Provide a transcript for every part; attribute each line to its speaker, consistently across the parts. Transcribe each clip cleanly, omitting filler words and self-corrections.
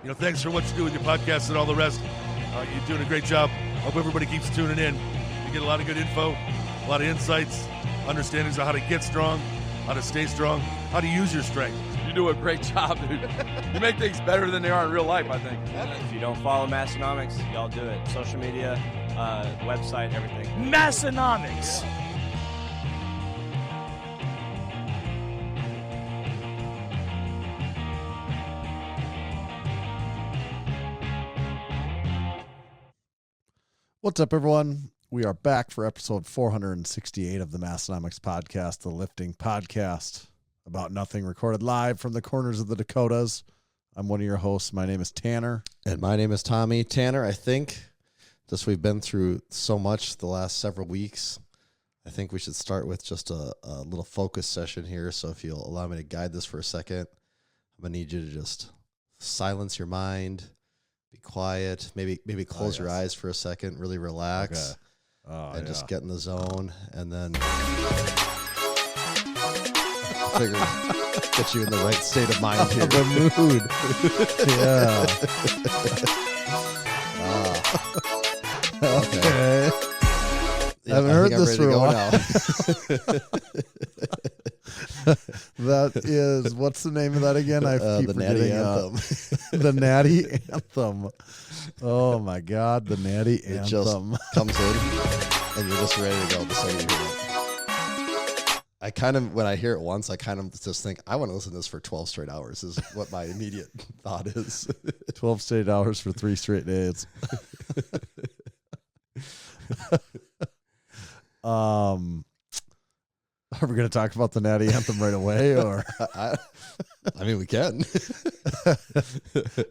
Speaker 1: Thanks for what you do with your podcast and all the rest. You're doing a great job. Hope everybody keeps tuning in. You get a lot of good info, a lot of insights, understandings of how to get strong, how to stay strong, how to use your strength.
Speaker 2: You do a great job, dude. You make things better than they are in real life, I think.
Speaker 3: If you don't follow Massenomics, y'all do it. Social media, website, everything.
Speaker 4: Massenomics.
Speaker 5: What's up, everyone? We are back for episode 468 of the Massenomics podcast, the lifting podcast about nothing, recorded live from the corners of the Dakotas. I'm one of your hosts. My name is Tanner.
Speaker 6: And my name is Tommy. Tanner, I think just we've been through so much the last several weeks. I think we should start with just a little focus session here. So if you'll allow me to guide this for a second, I'm going to need you to just silence your mind. Be quiet. Maybe close your eyes for a second. Really relax. Okay. Just get in the zone. And then get you in the right state of mind here.
Speaker 5: The mood. Yeah. Okay.
Speaker 6: Yeah,
Speaker 5: I haven't heard this for a while. That is, what's the name of that again? I keep
Speaker 6: the
Speaker 5: forgetting.
Speaker 6: Natty Anthem.
Speaker 5: The Natty Anthem. Oh my God, the Natty Anthem.
Speaker 6: It just comes in, and you're just ready to go the second you hear it. I kind of, when I hear it once, I kind of just think, I want to listen to this for 12 straight hours, is what my immediate thought is.
Speaker 5: 12 straight hours for 3 straight days. Are we going to talk about the Natty Anthem right away, or?
Speaker 6: I mean, we can.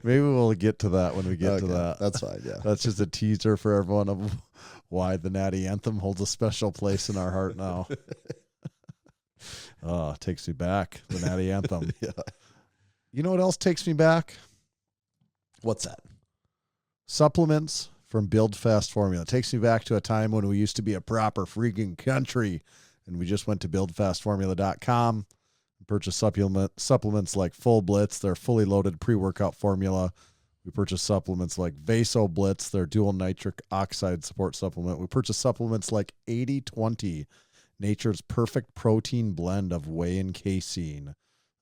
Speaker 5: Maybe we'll get to that when we get to that.
Speaker 6: That's fine, yeah.
Speaker 5: That's just a teaser for everyone of why the Natty Anthem holds a special place in our heart now. Oh, it takes me back, the Natty Anthem.
Speaker 6: Yeah.
Speaker 5: You know what else takes me back?
Speaker 6: What's that?
Speaker 5: Supplements from Build Fast Formula. It takes me back to a time when we used to be a proper freaking country, and we just went to buildfastformula.com and purchased supplements like Full Blitz, their fully loaded pre-workout formula. We purchased supplements like Vaso Blitz, their dual nitric oxide support supplement. We purchased supplements like 80/20, nature's perfect protein blend of whey and casein.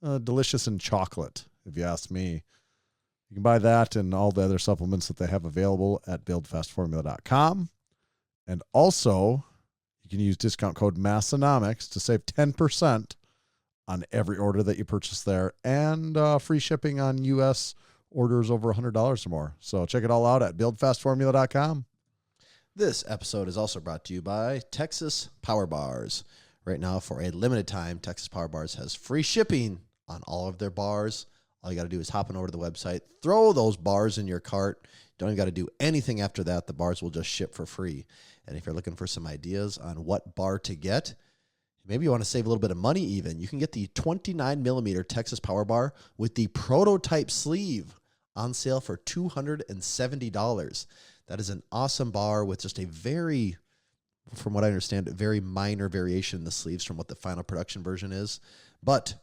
Speaker 5: Delicious in chocolate, if you ask me. You can buy that and all the other supplements that they have available at buildfastformula.com. And also, you can use discount code Massenomics to save 10% on every order that you purchase there, and free shipping on U.S. orders over $100 or more. So check it all out at buildfastformula.com.
Speaker 6: This episode is also brought to you by Texas Power Bars. Right now, for a limited time, Texas Power Bars has free shipping on all of their bars. All you got to do is hop on over to the website, throw those bars in your cart. Don't even got to do anything after that. The bars will just ship for free. And if you're looking for some ideas on what bar to get, maybe you want to save a little bit of money even, you can get the 29mm Texas Power Bar with the prototype sleeve on sale for $270. That is an awesome bar with just a very, from what I understand, a very minor variation in the sleeves from what the final production version is. But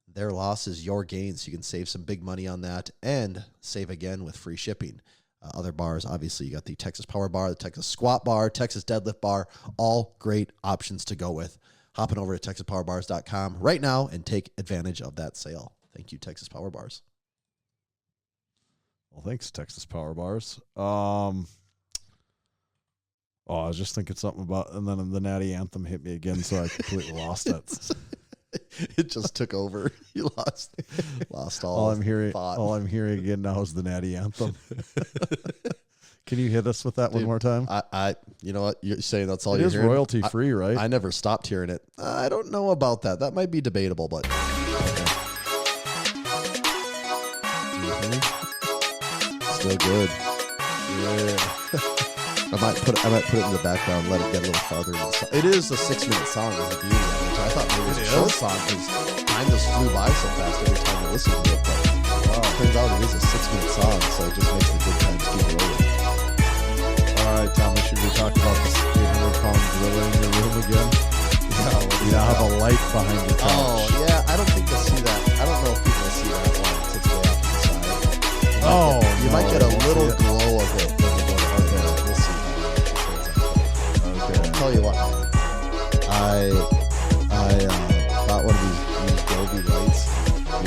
Speaker 6: their loss is your gain, so you can save some big money on that and save again with free shipping. Other bars, obviously, you got the Texas Power Bar, the Texas Squat Bar, Texas Deadlift Bar, all great options to go with. Hopping over to TexasPowerBars.com right now and take advantage of that sale. Thank you, Texas Power Bars.
Speaker 5: Well, thanks, Texas Power Bars. I was just thinking something about, and then the Natty Anthem hit me again, so I completely lost it.
Speaker 6: It just took over. You lost
Speaker 5: all I'm hearing.
Speaker 6: thought.
Speaker 5: All I'm hearing again now is the Natty Anthem. Can you hit us with that one more time?
Speaker 6: You know what? You're saying that's all you're hearing?
Speaker 5: It is royalty free, right?
Speaker 6: I never stopped hearing it. I don't know about that. That might be debatable, but. Still good. Yeah. I might put it in the background, let it get a little farther. It is a 6-minute song, is the beauty of it, which I thought maybe it was a short song because time just flew by so fast every time you listen to it. But turns out it is a 6-minute song, so it just makes the good times keep rolling.
Speaker 5: All right, Tommy, should we talk about this 800-pound gorilla in your room again?
Speaker 6: Yeah,
Speaker 5: you now have a light behind your couch.
Speaker 6: Oh, yeah, I don't think they'll see that. I don't know if people will see that one. It's way off to the side.
Speaker 5: No,
Speaker 6: you might get a
Speaker 5: we'll
Speaker 6: little
Speaker 5: see it.
Speaker 6: glow of it when you go to bed. We'll see.
Speaker 5: Okay.
Speaker 6: I'll tell you what. I bought one of these Dolby lights.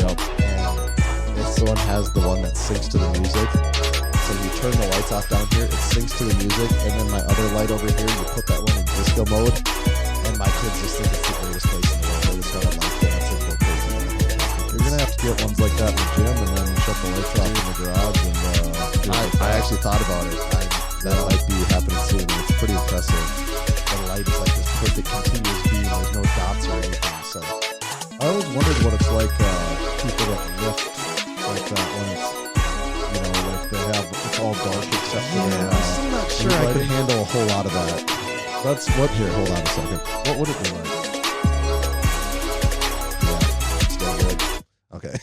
Speaker 5: Yep.
Speaker 6: And this one has the one that syncs to the music. So you turn the lights off down here, it syncs to the music, and then my other light over here, you put that one in disco mode, and my kids just think it's the greatest place in the world. They just want to like dance and go crazy.
Speaker 5: You're gonna have to get ones like that in the gym, and then shut the lights off in the garage. And
Speaker 6: I actually thought about it. That might be happening soon, and it's pretty impressive. The light is like this perfect continuous beam. There's no dots or anything. So
Speaker 5: I always wondered what it's like. People that lift like that when it's, you know, like they have it's all dark except for
Speaker 6: I'm still not sure I could handle a whole lot of that.
Speaker 5: That's what
Speaker 6: Here, hold on a second.
Speaker 5: What would it be like?
Speaker 6: Yeah, still good. Okay.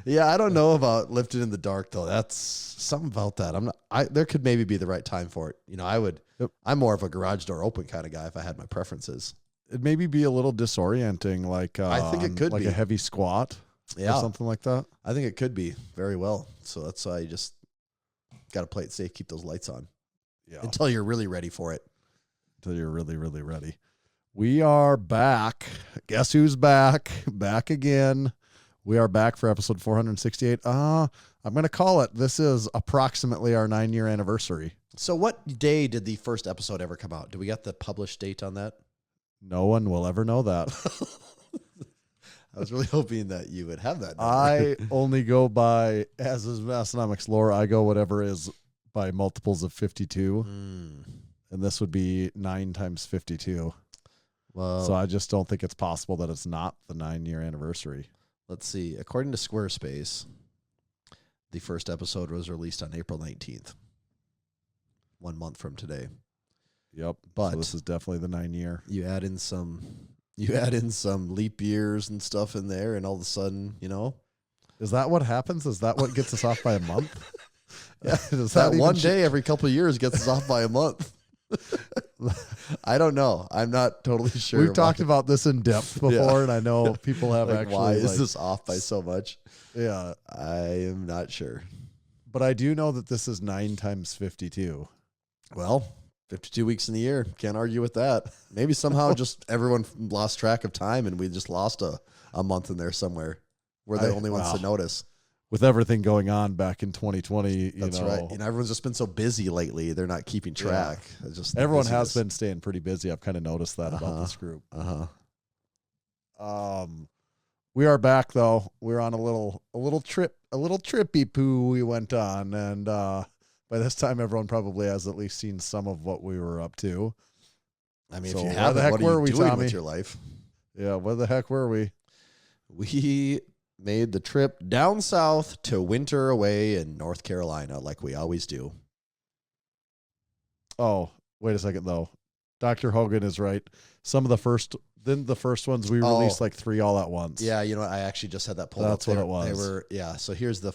Speaker 6: Yeah, I don't know about lifting in the dark though. That's something about that. There could maybe be the right time for it. You know, I'm more of a garage door open kind of guy if I had my preferences.
Speaker 5: It'd maybe be a little disorienting, like
Speaker 6: I think it could
Speaker 5: like
Speaker 6: be
Speaker 5: a heavy squat, or something like that.
Speaker 6: I think it could be very well. So that's why you just got to play it safe, keep those lights on until you're really ready for it.
Speaker 5: Until you're really, really ready. We are back. Guess who's back? Back again. We are back for episode 468. I'm going to call it. This is approximately our 9-year anniversary.
Speaker 6: So what day did the first episode ever come out? Do we got the published date on that?
Speaker 5: No one will ever know that.
Speaker 6: I was really hoping that you would have that number.
Speaker 5: I only go by, as is Massenomics lore, I go whatever is by multiples of 52. And this would be 9 times 52.
Speaker 6: Well,
Speaker 5: So I just don't think it's possible that it's not the 9-year anniversary.
Speaker 6: let's see. According to Squarespace, the first episode was released on April 19th, 1 month from today.
Speaker 5: Yep.
Speaker 6: But
Speaker 5: so this is definitely the 9-year.
Speaker 6: You add in some leap years and stuff in there, and all of a sudden, you know,
Speaker 5: Is that what happens? Is that what gets us off by a month?
Speaker 6: yeah,
Speaker 5: Does
Speaker 6: that
Speaker 5: even
Speaker 6: one day every couple of years gets us off by a month. I don't know. I'm not totally sure.
Speaker 5: We've talked about this in depth before, and I know people have
Speaker 6: like,
Speaker 5: actually.
Speaker 6: why is
Speaker 5: like,
Speaker 6: this off by so much?
Speaker 5: Yeah,
Speaker 6: I am not sure.
Speaker 5: but I do know that this is 9 times 52.
Speaker 6: Well, 52 weeks in the year. Can't argue with that. Maybe somehow just everyone lost track of time and we just lost a month in there somewhere. We're the only ones to notice.
Speaker 5: With everything going on back in 2020,
Speaker 6: That's right. You know, everyone's just been so busy lately. They're not keeping track. It's just
Speaker 5: everyone has been staying pretty busy. I've kind of noticed that about this group. We are back though. We're on a little trippy poo we went on, and by this time everyone probably has at least seen some of what we were up to.
Speaker 6: I mean,
Speaker 5: So
Speaker 6: if you
Speaker 5: where
Speaker 6: haven't,
Speaker 5: the heck
Speaker 6: what are
Speaker 5: were
Speaker 6: you
Speaker 5: we,
Speaker 6: doing
Speaker 5: Tommy?
Speaker 6: with your life?
Speaker 5: Yeah, where the heck were we?
Speaker 6: We made the trip down south to winter away in North Carolina, like we always do.
Speaker 5: Oh, wait a second though. Dr. Hogan is right. Some of the first ones we released like 3 all at once.
Speaker 6: Yeah, you know what? I actually just had that pulled
Speaker 5: That's
Speaker 6: up.
Speaker 5: what it was.
Speaker 6: They were, yeah. So here's the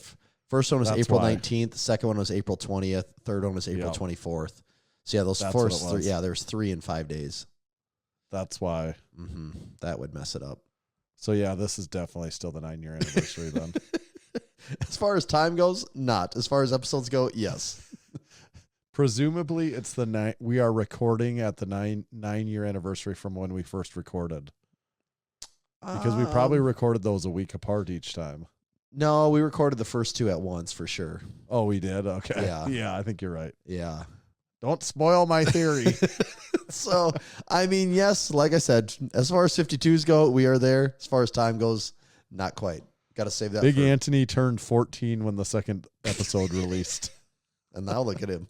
Speaker 6: first one was
Speaker 5: That's
Speaker 6: April
Speaker 5: why.
Speaker 6: 19th. The second one was April 20th. Third one was April 24th. So yeah, those
Speaker 5: That's
Speaker 6: first
Speaker 5: what it
Speaker 6: three.
Speaker 5: was.
Speaker 6: Yeah, there's 3 in 5 days.
Speaker 5: That's why.
Speaker 6: That would mess it up.
Speaker 5: So yeah, this is definitely still the 9-year anniversary then.
Speaker 6: As far as time goes, not. As far as episodes go, yes.
Speaker 5: Presumably, it's the we are recording at the 9-year anniversary from when we first recorded, because we probably recorded those a week apart each time.
Speaker 6: No, we recorded the first 2 at once for sure.
Speaker 5: Oh, we did. Okay.
Speaker 6: Yeah.
Speaker 5: Yeah, I think you're right.
Speaker 6: Yeah.
Speaker 5: Don't spoil my theory.
Speaker 6: So, I mean, yes, like I said, as far as 52s go, we are there. As far as time goes, not quite. Got to save that.
Speaker 5: Big Anthony turned 14 when the second episode released.
Speaker 6: And now look at him.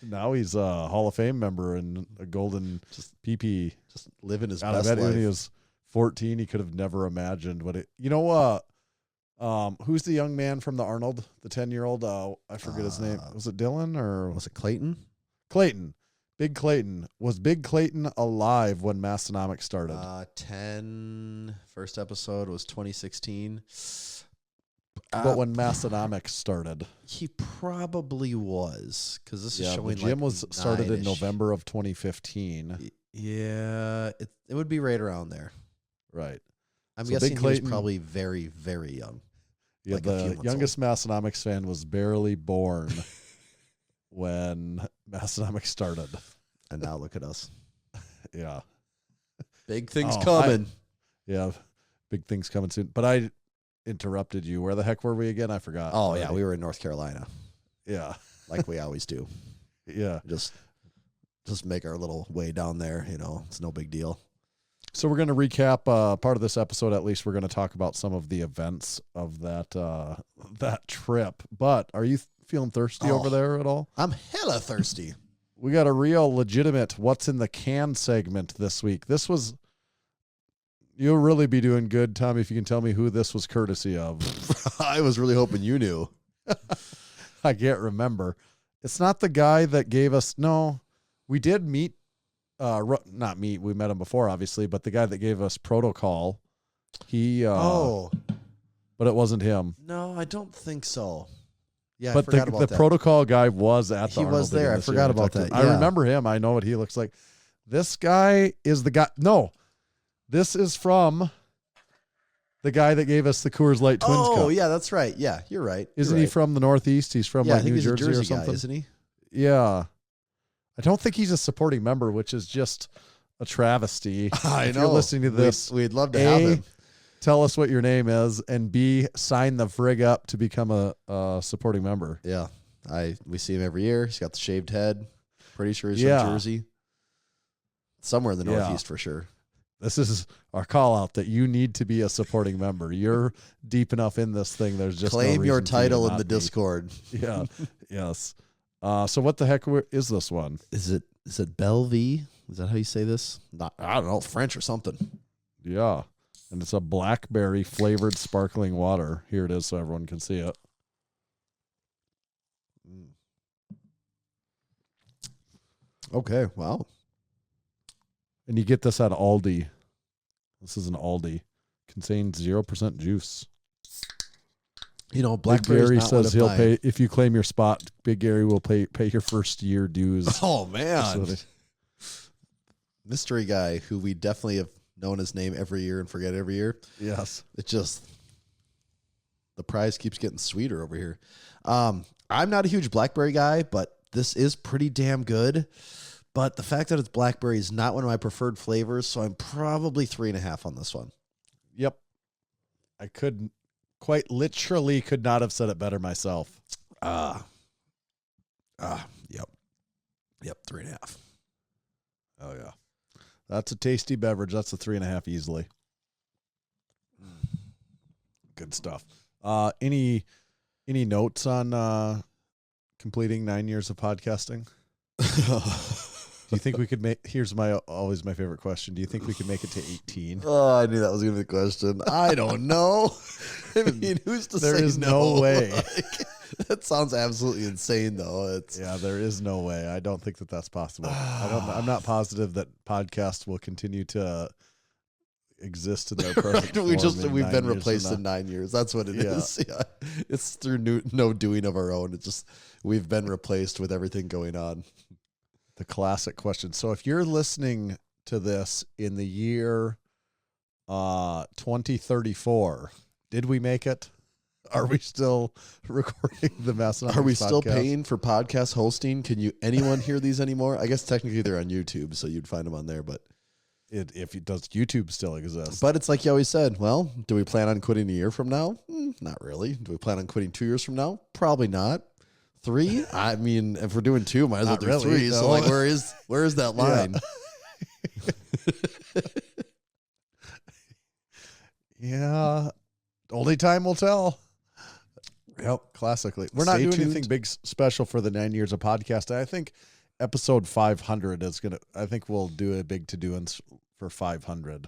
Speaker 5: Now he's a Hall of Fame member and a golden PP.
Speaker 6: Just living his
Speaker 5: God,
Speaker 6: best
Speaker 5: I bet
Speaker 6: life.
Speaker 5: when he was 14, he could have never imagined what it. You know what? Who's the young man from the Arnold, the 10-year-old? I forget his name. Was it Dylan or
Speaker 6: Was it Clayton?
Speaker 5: Clayton? Big Clayton. Was Big Clayton alive when Massenomics started?
Speaker 6: 10. First episode was 2016.
Speaker 5: But when Massenomics started,
Speaker 6: He probably was, because this is
Speaker 5: yeah,
Speaker 6: showing
Speaker 5: the gym
Speaker 6: like
Speaker 5: was started in
Speaker 6: 9-ish.
Speaker 5: November of 2015.
Speaker 6: Yeah, it would be right around there.
Speaker 5: Right.
Speaker 6: I'm
Speaker 5: So
Speaker 6: guessing
Speaker 5: Big
Speaker 6: he was
Speaker 5: Clayton-
Speaker 6: probably very, very young.
Speaker 5: Yeah,
Speaker 6: like a few
Speaker 5: the
Speaker 6: months
Speaker 5: youngest Massenomics fan was barely born when Massenomics started.
Speaker 6: And now look at us.
Speaker 5: Yeah.
Speaker 6: Big things
Speaker 5: Oh,
Speaker 6: coming.
Speaker 5: Yeah. Big things coming soon. But I interrupted you. Where the heck were we again? I forgot.
Speaker 6: Oh,
Speaker 5: already.
Speaker 6: yeah. We were in North Carolina,
Speaker 5: Yeah.
Speaker 6: like we always do.
Speaker 5: Yeah.
Speaker 6: Just make our little way down there. You know, it's no big deal.
Speaker 5: So we're going to recap part of this episode. At least we're going to talk about some of the events of that trip. But are you feeling thirsty over there at all?
Speaker 6: I'm hella thirsty.
Speaker 5: We got a real legitimate what's in the can segment this week. You'll really be doing good, Tommy, if you can tell me who this was courtesy of.
Speaker 6: I was really hoping you knew.
Speaker 5: I can't remember. It's not the guy that gave us, no, we did meet, not meet, we met him before, obviously, but the guy that gave us protocol, but it wasn't him.
Speaker 6: No, I don't think so. Yeah,
Speaker 5: But
Speaker 6: I forgot about
Speaker 5: the
Speaker 6: that.
Speaker 5: protocol guy was at the
Speaker 6: He was
Speaker 5: Arnold
Speaker 6: there.
Speaker 5: again
Speaker 6: I
Speaker 5: this year.
Speaker 6: forgot about
Speaker 5: talked to
Speaker 6: that.
Speaker 5: him. I
Speaker 6: Yeah.
Speaker 5: remember him. I know what he looks like. This guy is the guy. No, this is from the guy that gave us the Coors Light Twins Cup.
Speaker 6: Oh, yeah, that's right. Yeah, you're right.
Speaker 5: Isn't he from the Northeast? He's from like
Speaker 6: I think
Speaker 5: New
Speaker 6: he's
Speaker 5: Jersey
Speaker 6: a Jersey
Speaker 5: or something.
Speaker 6: guy, isn't he?
Speaker 5: Yeah. I don't think he's a supporting member, which is just a travesty. If you're listening to this,
Speaker 6: We'd love to have him.
Speaker 5: tell us what your name is, and B, sign the frig up to become a supporting member.
Speaker 6: Yeah, we see him every year. He's got the shaved head. Pretty sure he's
Speaker 5: Yeah.
Speaker 6: from Jersey. Somewhere in the
Speaker 5: Yeah.
Speaker 6: Northeast for sure.
Speaker 5: This is our call out that you need to be a supporting member. You're deep enough in this thing. There's just
Speaker 6: Claim
Speaker 5: no
Speaker 6: your
Speaker 5: reason for you to
Speaker 6: title in
Speaker 5: not
Speaker 6: the
Speaker 5: be.
Speaker 6: Discord.
Speaker 5: Yeah. Yes. So what the heck is this one?
Speaker 6: Is it Bellevue? Is that how you say this? I don't know, French or something.
Speaker 5: Yeah. And it's a blackberry flavored sparkling water. Here it is so everyone can see it.
Speaker 6: Okay, wow.
Speaker 5: And you get this at Aldi. This is an Aldi. Contains 0% juice.
Speaker 6: You know,
Speaker 5: Big
Speaker 6: Blackberry's
Speaker 5: Gary
Speaker 6: not one
Speaker 5: says
Speaker 6: of
Speaker 5: he'll
Speaker 6: my-
Speaker 5: pay if you claim your spot. Big Gary will pay your first year dues.
Speaker 6: Oh
Speaker 5: So
Speaker 6: man,
Speaker 5: that-
Speaker 6: mystery guy who we definitely have known his name every year and forget every year.
Speaker 5: yes.
Speaker 6: It just the prize keeps getting sweeter over here. I'm not a huge blackberry guy, but this is pretty damn good. But the fact that it's blackberry is not one of my preferred flavors, so I'm probably 3.5 on this one.
Speaker 5: Yep. I couldn't quite literally could not have said it better myself.
Speaker 6: Yep. Yep, 3.5.
Speaker 5: Oh yeah. That's a tasty beverage. That's a 3.5 easily. Good stuff. Any notes on completing 9 years of podcasting? Do you think we could make? Here's always my favorite question. Do you think we could make it to 18?
Speaker 6: Oh, I knew that was going to be the question. I don't know. I mean, who's to say
Speaker 5: There is no way.
Speaker 6: That sounds absolutely insane, though.
Speaker 5: Yeah, there is no way. I don't think that's possible. I'm not positive that podcasts will continue to exist in their present form.
Speaker 6: We've been replaced
Speaker 5: in
Speaker 6: in 9 years. That's what it
Speaker 5: Yeah.
Speaker 6: is. Yeah, it's through no doing of our own. It's just we've been replaced with everything going on.
Speaker 5: The classic question. So if you're listening to this in the year 2034, did we make it? Are we still recording the Massenomics
Speaker 6: Are we still
Speaker 5: podcast?
Speaker 6: paying for podcast hosting? Can anyone hear these anymore? I guess technically they're on YouTube, so you'd find them on there. But
Speaker 5: Does YouTube still exist?
Speaker 6: But it's like you always said, well, do we plan on quitting a year from now? Not really. Do we plan on quitting 2 years from now? Probably not. 3? I mean, if we're doing 2, might as well
Speaker 5: Not
Speaker 6: do
Speaker 5: really,
Speaker 6: 3. So
Speaker 5: no.
Speaker 6: like, where is that line?
Speaker 5: Yeah. Only time will tell. Yep. Classically. We're not
Speaker 6: Stay
Speaker 5: doing
Speaker 6: tuned.
Speaker 5: anything big special for the 9 years of podcast. I think episode 500 is I think we'll do a big to-do for 500.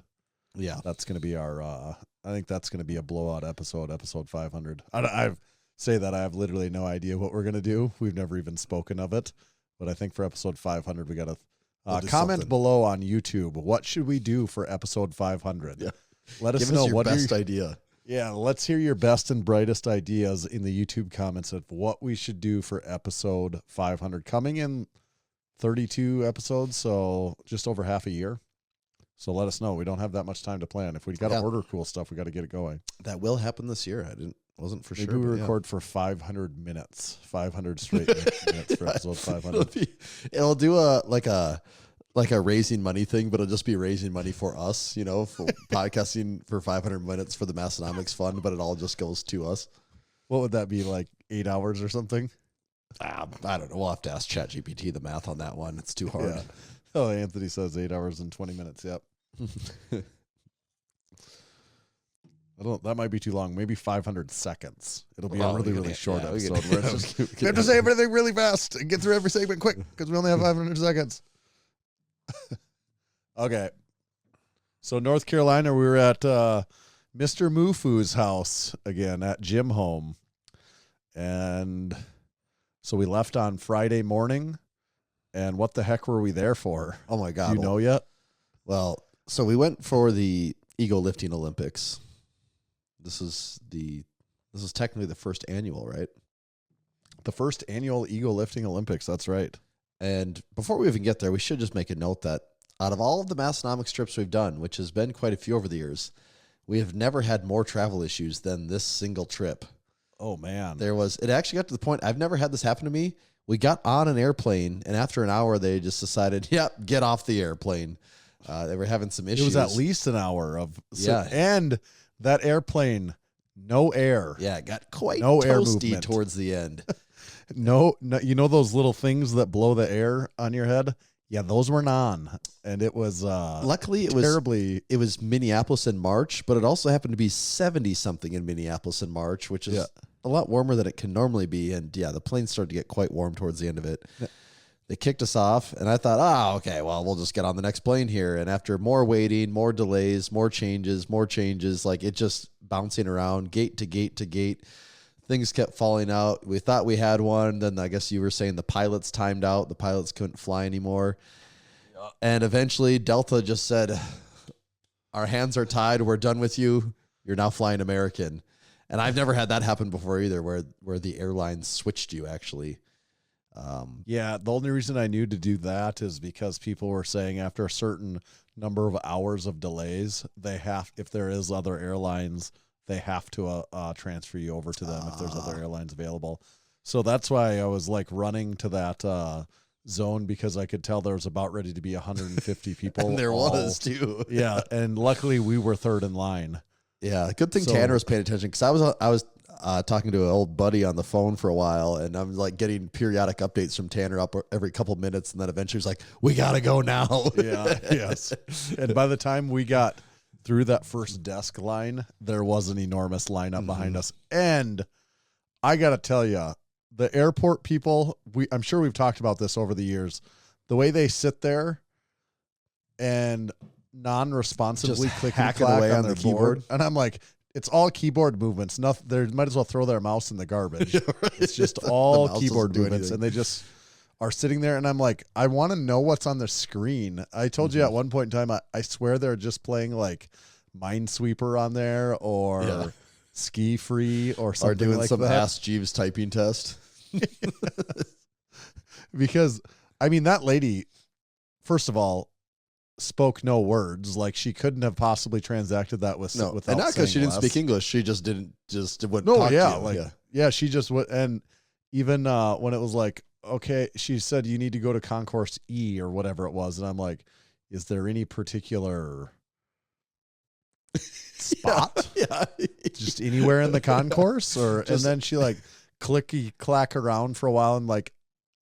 Speaker 6: Yeah.
Speaker 5: That's going to be I think that's going to be a blowout episode 500. I say that I have literally no idea what we're going to do. We've never even spoken of it. But I think for episode 500, we got to
Speaker 6: We'll do
Speaker 5: comment
Speaker 6: something.
Speaker 5: below on YouTube. What should we do for episode 500?
Speaker 6: Yeah.
Speaker 5: Let us
Speaker 6: Give
Speaker 5: know
Speaker 6: us your
Speaker 5: what
Speaker 6: best idea.
Speaker 5: Yeah, let's hear your best and brightest ideas in the YouTube comments of what we should do for episode 500. Coming in 32 episodes, so just over half a year. So let us know. We don't have that much time to plan. If we got to order cool stuff, we got to get it going.
Speaker 6: That will happen this year. Wasn't for
Speaker 5: Maybe
Speaker 6: sure.
Speaker 5: we
Speaker 6: but yeah.
Speaker 5: record for 500 minutes, 500 straight minutes for episode 500.
Speaker 6: It'll do a raising money thing, but it'll just be raising money for us, for podcasting for 500 minutes for the Massenomics fund, but it all just goes to us.
Speaker 5: What would that be, like 8 hours or something?
Speaker 6: I don't know. We'll have to ask ChatGPT the math on that one. It's too hard.
Speaker 5: Yeah. Oh, Anthony says 8 hours and 20 minutes. Yep. That might be too long. Maybe 500 seconds. It'll be a really short episode. Where it's just, we have to say everything really fast and get through every segment quick because we only have 500 seconds. Okay. So North Carolina, we were at Mr. Mufu's house again at Gym Home. And so we left on Friday morning. And what the heck were we there for?
Speaker 6: Oh, my God.
Speaker 5: Do you know yet?
Speaker 6: Well, so we went for the ego lifting Olympics. This is technically the first annual, right?
Speaker 5: The first annual ego lifting Olympics. That's right.
Speaker 6: And before we even get there, we should just make a note that out of all of the Massenomics trips we've done, which has been quite a few over the years, we have never had more travel issues than this single trip.
Speaker 5: Oh, man.
Speaker 6: It actually got to the point, I've never had this happen to me. We got on an airplane, and after an hour, they just decided, get off the airplane. They were having some issues.
Speaker 5: It was at least an hour of...
Speaker 6: Yeah.
Speaker 5: And that airplane, no air.
Speaker 6: Yeah, it got quite
Speaker 5: no air
Speaker 6: toasty
Speaker 5: movement
Speaker 6: towards the end.
Speaker 5: No, you know those little things that blow the air on your head? Yeah, those weren't on. And it was
Speaker 6: luckily it was Minneapolis in March, but it also happened to be 70-something in Minneapolis in March, which is a lot warmer than it can normally be. And the plane started to get quite warm towards the end of it. Yeah. They kicked us off, and I thought, okay, well, we'll just get on the next plane here. And after more waiting, more delays, more changes, like it just bouncing around gate to gate to gate. Things kept falling out. We thought we had one. Then I guess you were saying the pilots timed out. The pilots couldn't fly anymore. Yeah. And eventually Delta just said, our hands are tied. We're done with you. You're now flying American. And I've never had that happen before either, where the airlines switched you actually.
Speaker 5: The only reason I knew to do that is because people were saying after a certain number of hours of delays, if there is other airlines, they have to transfer you over to them if there's other airlines available. So that's why I was like running to that zone because I could tell there was about ready to be 150 people.
Speaker 6: And there was too.
Speaker 5: Yeah, and luckily we were third in line.
Speaker 6: Yeah, good thing Tanner was paying attention because I was talking to an old buddy on the phone for a while, and I'm like getting periodic updates from Tanner up every couple of minutes, and then eventually he's like, "We gotta go now."
Speaker 5: Yes. And by the time we got through that first desk line, there was an enormous lineup behind us. And I gotta tell you, the airport people, I'm sure we've talked about this over the years, the way they sit there and non-responsively click away on their keyboard. And I'm like, it's all keyboard movements. Nothing. They might as well throw their mouse in the garbage. It's just all keyboard movements, and they just are sitting there. And I'm like, I want to know what's on the screen. I told you at one point in time, I swear they're just playing like Minesweeper on there or Ski Free or something,
Speaker 6: or doing
Speaker 5: like
Speaker 6: some
Speaker 5: that.
Speaker 6: Ask Jeeves typing test.
Speaker 5: Because I mean, that lady, first of all, spoke no words. Like she couldn't have possibly transacted that without.
Speaker 6: And not because she didn't speak English. She just wouldn't talk to you.
Speaker 5: She just would. And even when it was like, okay, she said you need to go to Concourse E or whatever it was, and I'm like, is there any particular spot? Just anywhere in the concourse, or and then she like clicky clack around for a while and like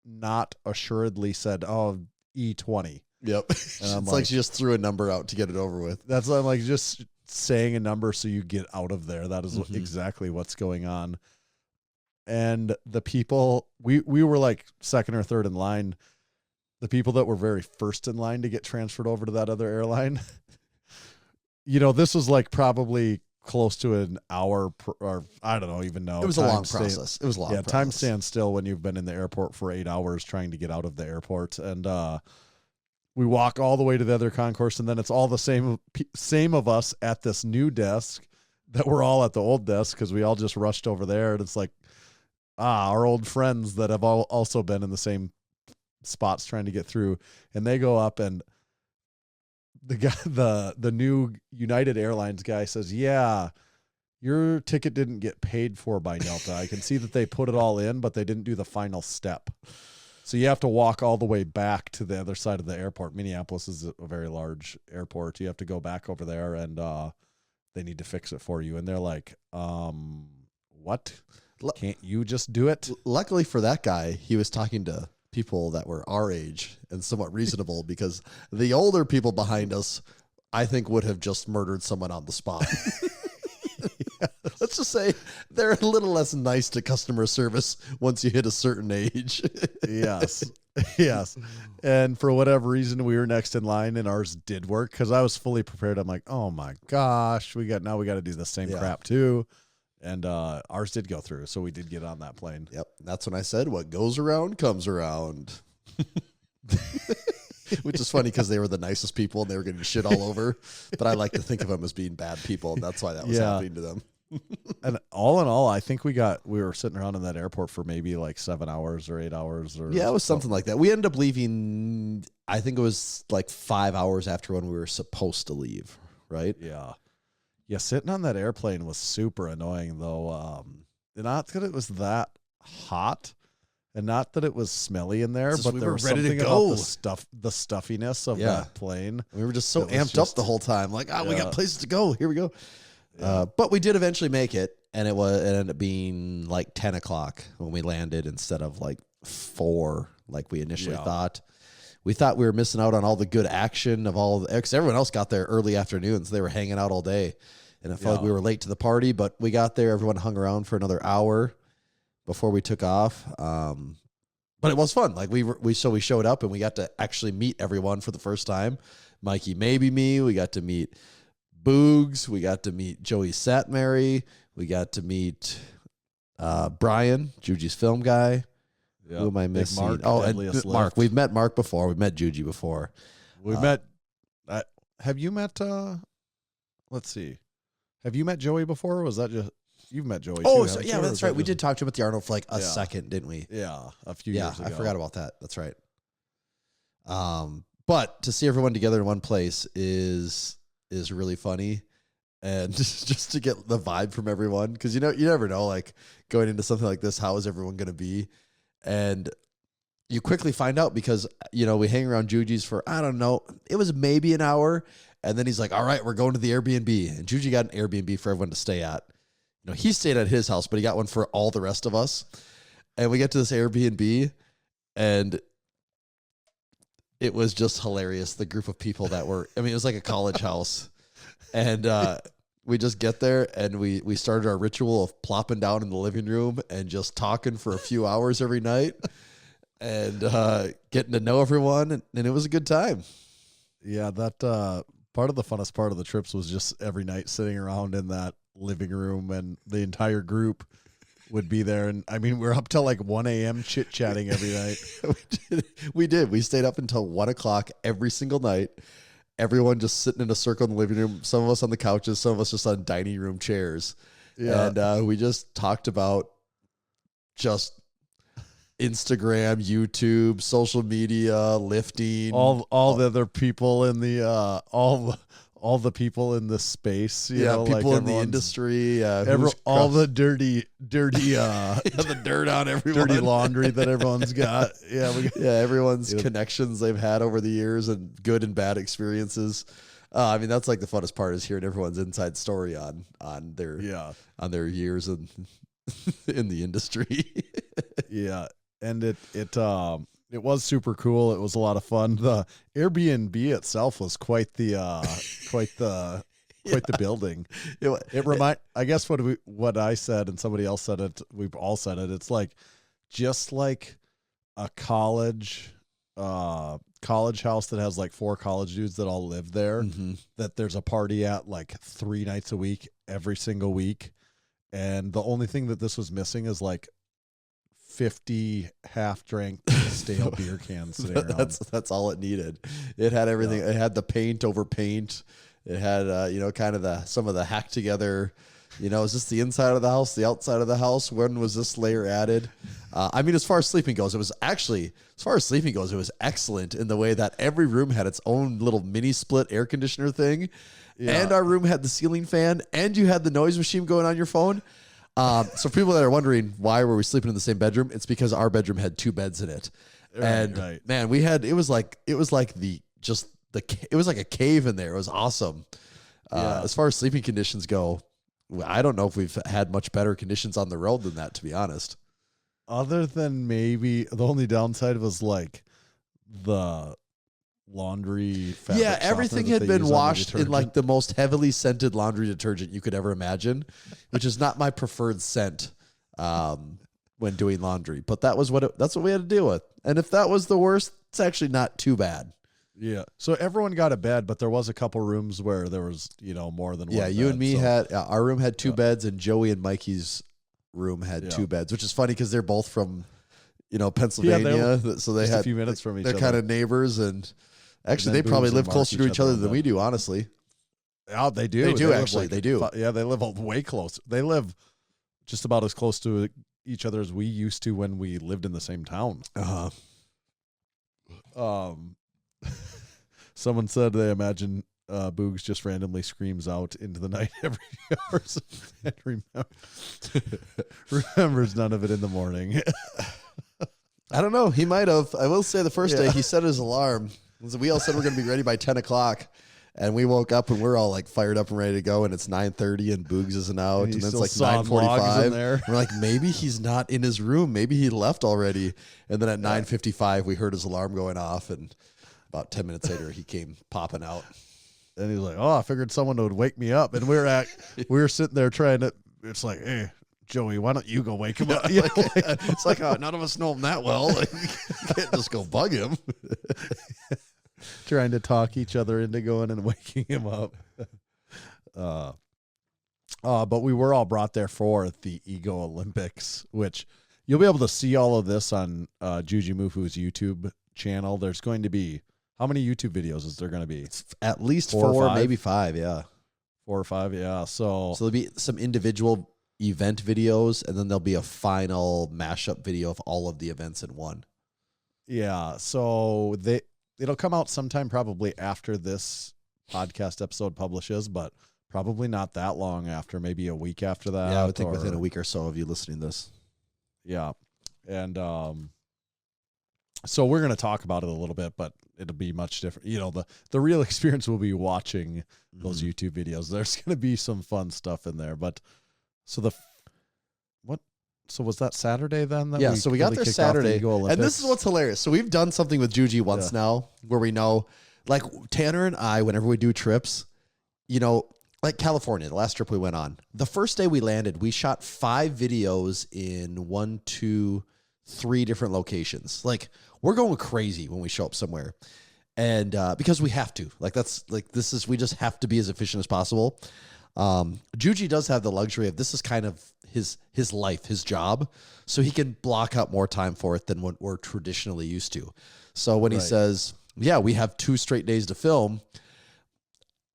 Speaker 5: not assuredly said, "Oh, E20."
Speaker 6: Yep. And it's like she just threw a number out to get it over with.
Speaker 5: That's I'm like just saying a number so you get out of there. That is exactly what's going on. And the people, we were like second or third in line. The people that were very first in line to get transferred over to that other airline, this was like probably close to an hour or I don't even know.
Speaker 6: It was a long process. It was a long process.
Speaker 5: Time stands still when you've been in the airport for 8 hours trying to get out of the airport. And we walk all the way to the other concourse, and then it's all the same of us at this new desk that we're all at the old desk because we all just rushed over there. And it's like, our old friends that have also been in the same spots trying to get through. And they go up, and the guy, the new United Airlines guy says, yeah, your ticket didn't get paid for by Delta. I can see that they put it all in, but they didn't do the final step. So you have to walk all the way back to the other side of the airport. Minneapolis is a very large airport. You have to go back over there, and they need to fix it for you. And they're like, what? Can't you just do it?
Speaker 6: Luckily for that guy, he was talking to people that were our age and somewhat reasonable, because the older people behind us, I think, would have just murdered someone on the spot. Let's just say they're a little less nice to customer service once you hit a certain age.
Speaker 5: Yes. Yes. And for whatever reason, we were next in line and ours did work because I was fully prepared. I'm like, oh my gosh, we got to do the same crap too. And ours did go through. So we did get on that plane.
Speaker 6: Yep. That's when I said, what goes around comes around. Which is funny because they were the nicest people and they were getting shit all over. But I like to think of them as being bad people. And that's why that was happening to them.
Speaker 5: And all in all, I think we were sitting around in that airport for maybe like 7 hours or 8 hours. Or
Speaker 6: yeah, it was something like that. We ended up leaving, I think it was like 5 hours after when we were supposed to leave, right?
Speaker 5: Yeah. Yeah, sitting on that airplane was super annoying, though. Not that it was that hot, and not that it was smelly in there, but there was something about the stuffiness of that plane.
Speaker 6: We were just so amped up the whole time, like, we got places to go. Here we go. Yeah. But we did eventually make it, and it ended up being like 10 o'clock when we landed instead of like 4, like we initially thought. We thought we were missing out on all the good action of because everyone else got there early afternoons. They were hanging out all day, and it felt like we were late to the party. But we got there. Everyone hung around for another hour before we took off. But it was fun. Like we showed up and we got to actually meet everyone for the first time. Mikey, maybe me. We got to meet Boogs. We got to meet Joey Satmary. We got to meet Brian, Juji's film guy. Yep. Who am I missing?
Speaker 5: Mark,
Speaker 6: and Mark. We've met Mark before. We've met Juji before.
Speaker 5: We've met. Have you met? Let's see. Have you met Joey before? Or was that just you've met Joey?
Speaker 6: Oh, so, yeah, that's right. We did talk to him at the Arnold for like a second, didn't we?
Speaker 5: Yeah, a few years ago.
Speaker 6: I forgot about that. That's right. But to see everyone together in one place is really funny, and just to get the vibe from everyone, because you never know, like going into something like this, how is everyone going to be? And you quickly find out because, we hang around Juji's for, I don't know, it was maybe an hour. And then he's like, all right, we're going to the Airbnb. And Juji got an Airbnb for everyone to stay at. He stayed at his house, but he got one for all the rest of us. And we get to this Airbnb, and it was just hilarious. The group of people that were, it was like a college house. And we just get there, and we started our ritual of plopping down in the living room and just talking for a few hours every night and getting to know everyone. And it was a good time.
Speaker 5: Yeah, that part of the funnest part of the trips was just every night sitting around in that living room, and the entire group would be there. And we're up till like 1 a.m. chit-chatting every night.
Speaker 6: We did. We stayed up until 1 o'clock every single night. Everyone just sitting in a circle in the living room. Some of us on the couches, some of us just on dining room chairs. Yeah. And we just talked about just Instagram, YouTube, social media, lifting.
Speaker 5: All the other people in the all the people in the space,
Speaker 6: people like in the industry,
Speaker 5: all the dirty
Speaker 6: the dirt on everyone,
Speaker 5: dirty laundry that everyone's got.
Speaker 6: Everyone's connections they've had over the years and good and bad experiences. That's like the funnest part is hearing everyone's inside story on their years in the industry.
Speaker 5: Yeah, and it was super cool. It was a lot of fun. The Airbnb itself was quite the building. I guess what I said and somebody else said it. We've all said it. It's like just like a college house that has like 4 college dudes that all live there. Mm-hmm. That there's a party at like 3 nights a week, every single week, and the only thing that this was missing is like 50 half-drank stale beer cans sitting around.
Speaker 6: That's all it needed. It had everything. Yeah. It had the paint over paint. It had kind of some of the hack together. Is this the inside of the house, the outside of the house? When was this layer added? I mean, as far as sleeping goes, it was excellent in the way that every room had its own little mini split air conditioner thing.
Speaker 5: Yeah.
Speaker 6: And our room had the ceiling fan, and you had the noise machine going on your phone. So people that are wondering why were we sleeping in the same bedroom, it's because our bedroom had 2 beds in it. Man, it was like a cave in there. It was awesome. As far as sleeping conditions go, I don't know if we've had much better conditions on the road than that, to be honest.
Speaker 5: Other than maybe the only downside was like the laundry fabric softener
Speaker 6: everything
Speaker 5: that
Speaker 6: had
Speaker 5: they
Speaker 6: been
Speaker 5: use on the
Speaker 6: washed in like
Speaker 5: detergent.
Speaker 6: the most heavily scented laundry detergent you could ever imagine, which is not my preferred scent when doing laundry. But that's what we had to deal with. And if that was the worst, it's actually not too bad.
Speaker 5: Yeah. So everyone got a bed, but there was a couple rooms where there was, more than one.
Speaker 6: Yeah, you
Speaker 5: bed,
Speaker 6: and me
Speaker 5: so-
Speaker 6: had our room had 2 beds, and Joey and Mikey's room had 2 beds, which is funny because they're both from, Pennsylvania. So they
Speaker 5: just
Speaker 6: had
Speaker 5: a few minutes from each
Speaker 6: they're
Speaker 5: other.
Speaker 6: kind of neighbors, and actually
Speaker 5: then
Speaker 6: they probably
Speaker 5: Boogs and
Speaker 6: live
Speaker 5: Mark
Speaker 6: closer to
Speaker 5: each
Speaker 6: each
Speaker 5: other
Speaker 6: other
Speaker 5: in
Speaker 6: than
Speaker 5: bed.
Speaker 6: we do, honestly.
Speaker 5: Oh, they do.
Speaker 6: They do,
Speaker 5: live
Speaker 6: actually. They do.
Speaker 5: Yeah, they live way close. They live just about as close to each other as we used to when we lived in the same town. Someone said they imagine Boogs just randomly screams out into the night every few hours and remembers none of it in the morning.
Speaker 6: I don't know. He might have. I will say the first day he set his alarm. We all said we're going to be ready by 10 o'clock. And we woke up and we're all like fired up and ready to go. And it's 9:30 and Boogs isn't out. And
Speaker 5: he's
Speaker 6: then it's
Speaker 5: still
Speaker 6: like
Speaker 5: sawing logs in
Speaker 6: 9:45.
Speaker 5: there.
Speaker 6: We're like, maybe he's not in his room. Maybe he left already. And then at 9:55, we heard his alarm going off. And about 10 minutes later, he came popping out.
Speaker 5: And he's like, "Oh, I figured someone would wake me up." And we were sitting there trying to. It's like, "Hey, Joey, why don't you go wake him up?"
Speaker 6: It's like, none of us know him that well. Like, you can't just go bug him.
Speaker 5: Trying to talk each other into going and waking him up. But we were all brought there for the Ego Olympics, which you'll be able to see all of this on Jujimufu's YouTube channel. There's going to be, how many YouTube videos is there going to be?
Speaker 6: At least
Speaker 5: 4 or
Speaker 6: 4,
Speaker 5: 5?
Speaker 6: maybe 5, yeah.
Speaker 5: 4 or 5, yeah. So
Speaker 6: there'll be some individual event videos, and then there'll be a final mashup video of all of the events in one.
Speaker 5: yeah, so it'll come out sometime probably after this podcast episode publishes, but probably not that long after, maybe a week after that.
Speaker 6: Yeah, I would think within a week or so of you listening to this.
Speaker 5: Yeah. And so we're going to talk about it a little bit, but it'll be much different. The real experience will be watching those YouTube videos. There's going to be some fun stuff in there. But so so was that Saturday then?
Speaker 6: So we got there Saturday. And this is what's hilarious. So we've done something with Juji once now where we know, like Tanner and I, whenever we do trips, like California, the last trip we went on, the first day we landed, we shot 5 videos in 1, 2, 3 different locations. Like, we're going crazy when we show up somewhere. And because we have to. We just have to be as efficient as possible. Juji does have the luxury of this is kind of his life, his job, so he can block out more time for it than what we're traditionally used to. So when he says, we have 2 straight days to film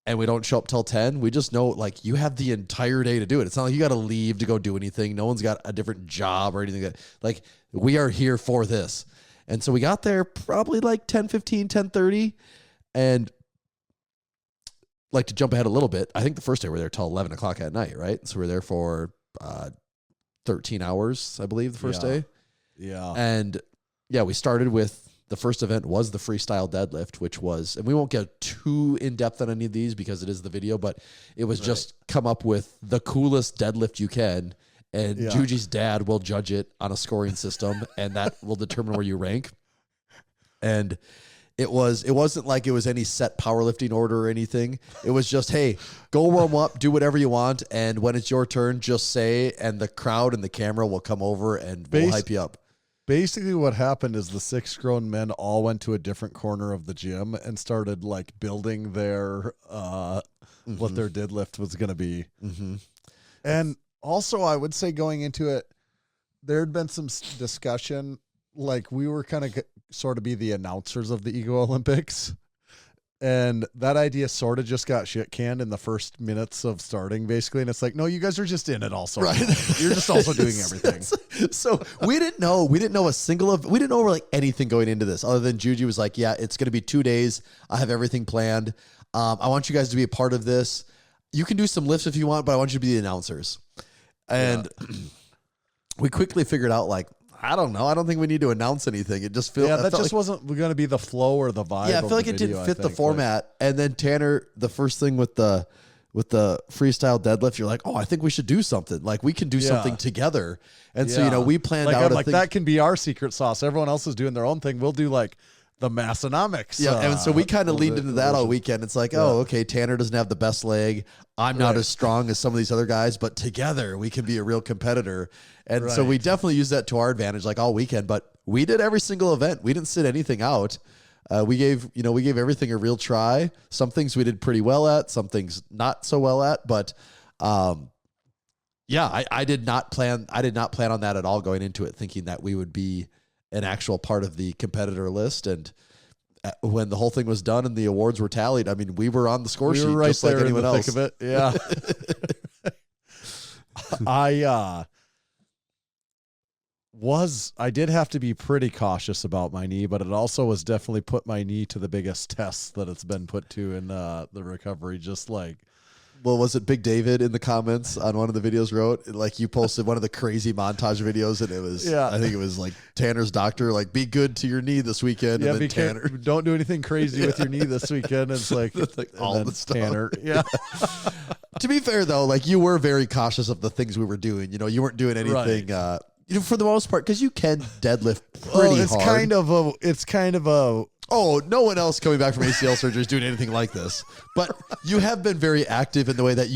Speaker 6: and we don't show up till 10, we just know, like, you have the entire day to do it. It's not like you got to leave to go do anything. No one's got a different job or anything. Like, we are here for this. And so we got there probably like 10:15, 10:30, and like to jump ahead a little bit, I think the first day we were there till 11 o'clock at night, right? So we were there for 13 hours, I believe, the first day.
Speaker 5: Yeah.
Speaker 6: And we started with, the first event was the freestyle deadlift, which was, and we won't get too in depth on any of these because it is the video, but it was just come up with the coolest deadlift you can. And Juji's dad will judge it on a scoring system, and that will determine where you rank. And it wasn't like it was any set powerlifting order or anything. It was just, hey, go warm up, do whatever you want, and when it's your turn, just say, and the crowd and the camera will come over and we'll hype you up.
Speaker 5: Basically what happened is the 6 grown men all went to a different corner of the gym and started like building their what their deadlift was going to be. Mm-hmm. And also I would say going into it, there had been some discussion, like we were kind of sort of be the announcers of the Ego Olympics. And that idea sort of just got shit canned in the first minutes of starting, basically. And it's like, no, you guys are just in it also.
Speaker 6: Right.
Speaker 5: You're just also doing everything.
Speaker 6: So we didn't know we didn't know like anything going into this other than Juji was like, yeah, it's going to be 2 days. I have everything planned. I want you guys to be a part of this. You can do some lifts if you want, but I want you to be the announcers. And we quickly figured out, like, I don't know. I don't think we need to announce anything. It just feels
Speaker 5: that just wasn't going to be the flow or the vibe.
Speaker 6: Yeah, I feel like it didn't fit the format. And then Tanner, the first thing with the freestyle deadlift, you're like, oh, I think we should do something. Like, we can do something together. And so, we planned out.
Speaker 5: I'm that can be our secret sauce. Everyone else is doing their own thing. We'll do like the Massenomics.
Speaker 6: Yeah, and so we kind of leaned into that all weekend. It's like, oh, okay, Tanner doesn't have the best leg. I'm not as strong as some of these other guys, but together we can be a real competitor. And so we definitely used that to our advantage, like all weekend. But we did every single event. We didn't sit anything out. We gave everything a real try. Some things we did pretty well at, some things not so well at. But I did not plan on that at all going into it, thinking that we would be an actual part of the competitor list. And when the whole thing was done and the awards were tallied, I mean, we were on the score sheet
Speaker 5: right
Speaker 6: just
Speaker 5: there
Speaker 6: like anyone
Speaker 5: in the
Speaker 6: else.
Speaker 5: thick of it. Yeah. I did have to be pretty cautious about my knee, but it also was definitely put my knee to the biggest test that it's been put to in the recovery. Just like,
Speaker 6: well, was it Big David in the comments on one of the videos wrote, like, you posted one of the crazy montage videos, and it was, I think it was like Tanner's doctor, like, be good to your knee this weekend.
Speaker 5: Yeah,
Speaker 6: and then Tanner,
Speaker 5: don't do anything crazy with your knee this weekend. It's like
Speaker 6: all the stuff.
Speaker 5: Tanner. Yeah.
Speaker 6: To be fair though, like, you were very cautious of the things we were doing. You weren't doing anything, for the most part, because you can deadlift pretty hard.
Speaker 5: It's kind of a.
Speaker 6: Oh, no one else coming back from ACL surgery is doing anything like this. But you have been very active in the way that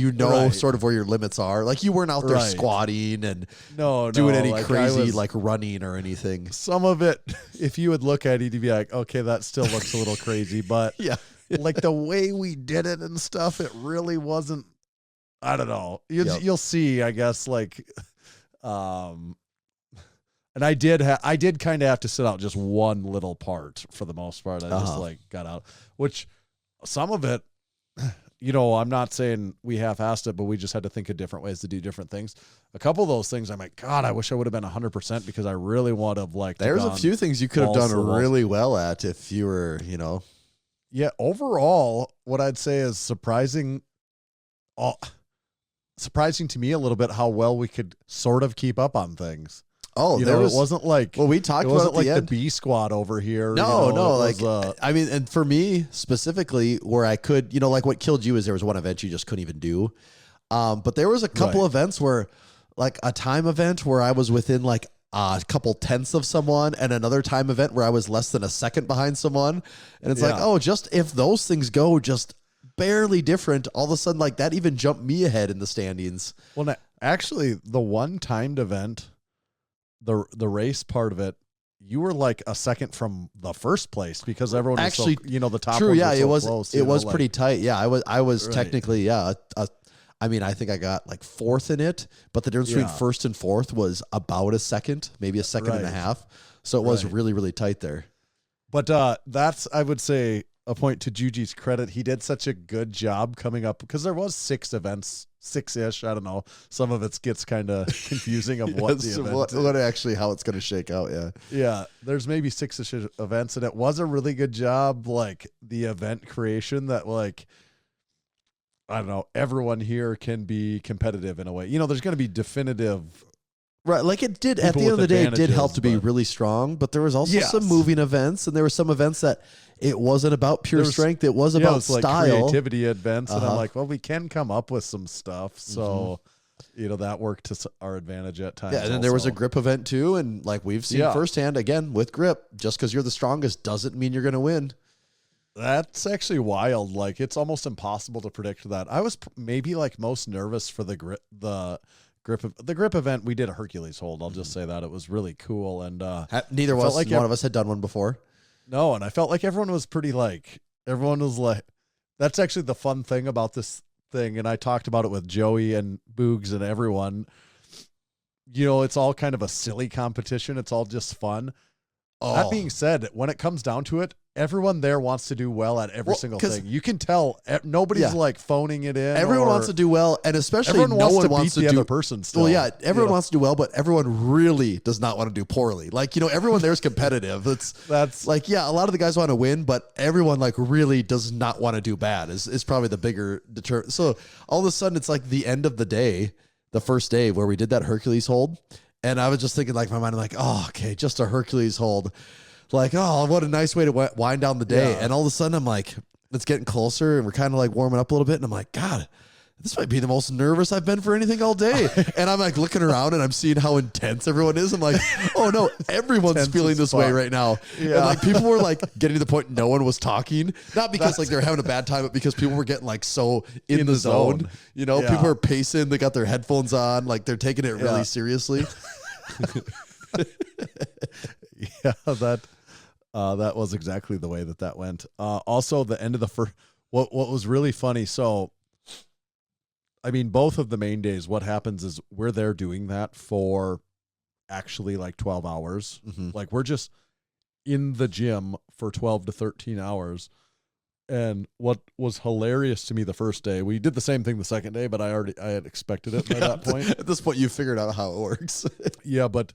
Speaker 6: sort of where your limits are. Like, you weren't out there squatting and doing any crazy like running or anything.
Speaker 5: Some of it, if you would look at it, you'd be like, okay, that still looks a little crazy. But like the way we did it and stuff, it really wasn't. I don't know. You'll see, I guess, like. And I did kind of have to sit out just one little part for the most part. I just like got out, which some of it, I'm not saying we half-assed it, but we just had to think of different ways to do different things. A couple of those things, I'm like, God, I wish I would have been 100% because I really would have liked.
Speaker 6: There's a few things you could have done really well at if you were,
Speaker 5: Yeah. Overall, what I'd say is surprising to me a little bit how well we could sort of keep up on things.
Speaker 6: Oh,
Speaker 5: it wasn't like
Speaker 6: we talked about
Speaker 5: like the B squad over here.
Speaker 6: No, I mean, and for me specifically, where I could, like what killed you is there was one event you just couldn't even do. But there was a couple events where, like a time event where I was within like a couple tenths of someone, and another time event where I was less than a second behind someone, and it's like, oh, just if those things go just barely different, all of a sudden, like, that even jumped me ahead in the standings.
Speaker 5: Well, actually, the one timed event. The race part of it, you were like a second from the first place because everyone was actually, the top. True,
Speaker 6: yeah,
Speaker 5: it was
Speaker 6: close, it was pretty tight. Yeah, I was technically, I think I got like fourth in it, but the difference between first and fourth was about a second, maybe a second and a half. So it was really, really tight there.
Speaker 5: But that's, I would say, a point to Juji's credit. He did such a good job coming up because there was 6 events. 6-ish, I don't know. Some of it gets kind of confusing of what the event is.
Speaker 6: What actually how it's going to shake out,
Speaker 5: Yeah, there's maybe 6-ish events, and it was a really good job, like, the event creation that, like, I don't know, everyone here can be competitive in a way. There's going to be definitive.
Speaker 6: Right, like it did, at the end of the day, it did help to be really strong, but there was also some moving events, and there were some events that it wasn't about pure strength, it was about style.
Speaker 5: Like creativity events, and I'm like, well, we can come up with some stuff, so, that worked to our advantage at times.
Speaker 6: Yeah, and then there was a grip event too, and like we've seen firsthand, again, with grip, just because you're the strongest doesn't mean you're going to win.
Speaker 5: That's actually wild. Like, it's almost impossible to predict that. I was maybe like most nervous for the grip event. We did a Hercules hold. I'll just say that it was really cool. And
Speaker 6: neither one of us had done one before.
Speaker 5: No, and I felt like everyone was that's actually the fun thing about this thing. And I talked about it with Joey and Boogs and everyone. It's all kind of a silly competition. It's all just fun. That being said, when it comes down to it, everyone there wants to do well at every single
Speaker 6: 'cause-
Speaker 5: thing. You can tell nobody's
Speaker 6: Yeah.
Speaker 5: like phoning it in.
Speaker 6: Everyone
Speaker 5: or-
Speaker 6: wants to do well, and especially
Speaker 5: Everyone
Speaker 6: no
Speaker 5: wants
Speaker 6: one
Speaker 5: to
Speaker 6: wants
Speaker 5: beat
Speaker 6: to
Speaker 5: the
Speaker 6: do
Speaker 5: other person still.
Speaker 6: Well, yeah, everyone
Speaker 5: you know?
Speaker 6: wants to do well, but everyone really does not want to do poorly. Like, everyone there is competitive.
Speaker 5: That's
Speaker 6: like, yeah, a lot of the guys want to win, but everyone like really does not want to do bad is probably the bigger deter. So all of a sudden it's like the end of the day, the first day where we did that Hercules hold. And I was just thinking like in my mind, I'm like, oh, okay, just a Hercules hold. Like, oh, what a nice way to wind down the day.
Speaker 5: Yeah.
Speaker 6: And all of a sudden I'm like, it's getting closer and we're kind of like warming up a little bit. And I'm like, God, this might be the most nervous I've been for anything all day. And I'm like looking around and I'm seeing how intense everyone is. I'm like, oh no, everyone's
Speaker 5: Tense
Speaker 6: feeling
Speaker 5: as
Speaker 6: this way
Speaker 5: fuck.
Speaker 6: right now.
Speaker 5: Yeah.
Speaker 6: And like people were like getting to the point no one was talking. Not because like they were having a bad time, but because people were getting like so in the zone.
Speaker 5: Yeah.
Speaker 6: People are pacing, they got their headphones on, like they're taking it really
Speaker 5: Yeah.
Speaker 6: seriously.
Speaker 5: Yeah, that was exactly the way that went. Also, the end of the first, what was really funny. So, I mean, both of the main days, what happens is we're there doing that for actually like 12 hours.
Speaker 6: Mm-hmm.
Speaker 5: Like we're just in the gym for 12 to 13 hours. And what was hilarious to me the first day, we did the same thing the second day, but I had expected it by that point.
Speaker 6: At this point, you figured out how it works.
Speaker 5: Yeah, but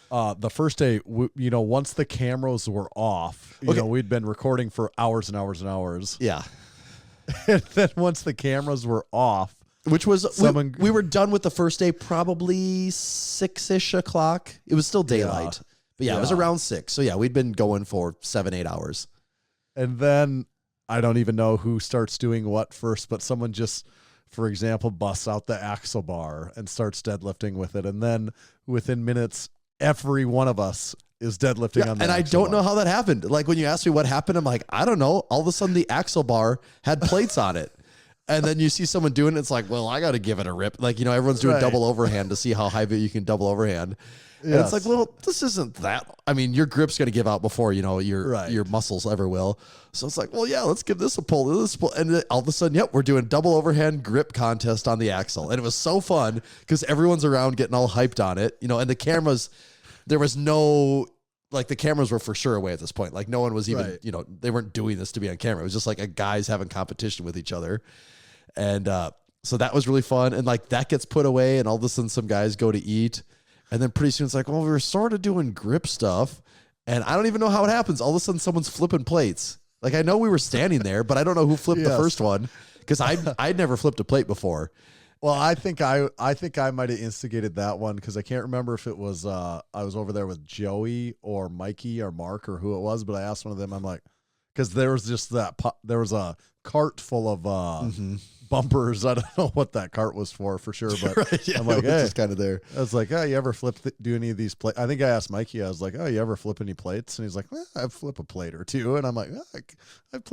Speaker 5: the first day, once the cameras were off, we'd been recording for hours and hours and hours.
Speaker 6: Yeah.
Speaker 5: And then once the cameras were off,
Speaker 6: Which was, we were done with the first day probably 6-ish o'clock. It was still daylight. But yeah, it was around 6. So yeah, we'd been going for 7-8 hours.
Speaker 5: And then I don't even know who starts doing what first, but someone just, for example, busts out the axle bar and starts deadlifting with it. And then within minutes, every one of us is deadlifting on the
Speaker 6: and I
Speaker 5: axle
Speaker 6: don't know
Speaker 5: bar.
Speaker 6: how that happened. Like when you asked me what happened, I'm like, I don't know. All of a sudden the axle bar had plates on it. And then you see someone doing it. It's like, well, I got to give it a rip. Like, everyone's doing
Speaker 5: Right.
Speaker 6: double overhand to see how high you can double overhand. And
Speaker 5: Yes.
Speaker 6: it's like, well, this isn't that. I mean, your grip's going to give out before, your
Speaker 5: Right.
Speaker 6: your muscles ever will. So it's like, well, yeah, let's give this a pull. And then all of a sudden, yep, we're doing double overhand grip contest on the axle. And it was so fun because everyone's around getting all hyped on it, and the cameras, there was no, like the cameras were for sure away at this point. Like no one was even,
Speaker 5: Right.
Speaker 6: They weren't doing this to be on camera. It was just like a guys having competition with each other. And so that was really fun. And like that gets put away and all of a sudden some guys go to eat. And then pretty soon it's like, well, we were sort of doing grip stuff. And I don't even know how it happens. All of a sudden someone's flipping plates. Like I know we were standing there, but I don't know who flipped the
Speaker 5: Yes.
Speaker 6: first one because I'd never flipped a plate before.
Speaker 5: Well, I think I might have instigated that one because I can't remember if it was I was over there with Joey or Mikey or Mark or who it was, but I asked one of them. I'm like, because there was just there was a cart full of bumpers. I don't know what that cart was for sure, but
Speaker 6: Right, yeah,
Speaker 5: I'm like,
Speaker 6: it was
Speaker 5: hey,
Speaker 6: just kind of there.
Speaker 5: I was like, oh, you ever do any of these plates? I think I asked Mikey. I was like, oh, you ever flip any plates? And he's like, I flip a plate or two. And I'm like, I've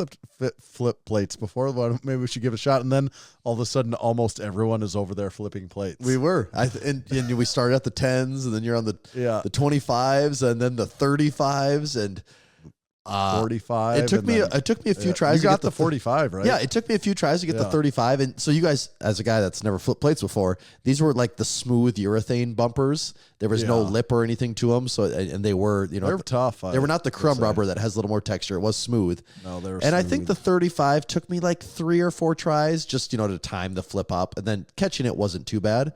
Speaker 5: flip plates before. Maybe we should give it a shot. And then all of a sudden, almost everyone is over there flipping plates.
Speaker 6: We were. And we started at the 10s, and then you're on the 25s, and then the 35s, and
Speaker 5: 45.
Speaker 6: It took me a few tries.
Speaker 5: You
Speaker 6: to
Speaker 5: got
Speaker 6: get
Speaker 5: the 45, right?
Speaker 6: Yeah, it took me a few tries to get the 35. And so you guys, as a guy that's never flipped plates before, these were like the smooth urethane bumpers. There was no lip or anything to them. So, and they were,
Speaker 5: they're tough.
Speaker 6: They were not the crumb rubber that has a little more texture. It was smooth.
Speaker 5: No, they were
Speaker 6: And I
Speaker 5: smooth.
Speaker 6: think the 35 took me like 3 or 4 tries just, to time the flip up. And then catching it wasn't too bad.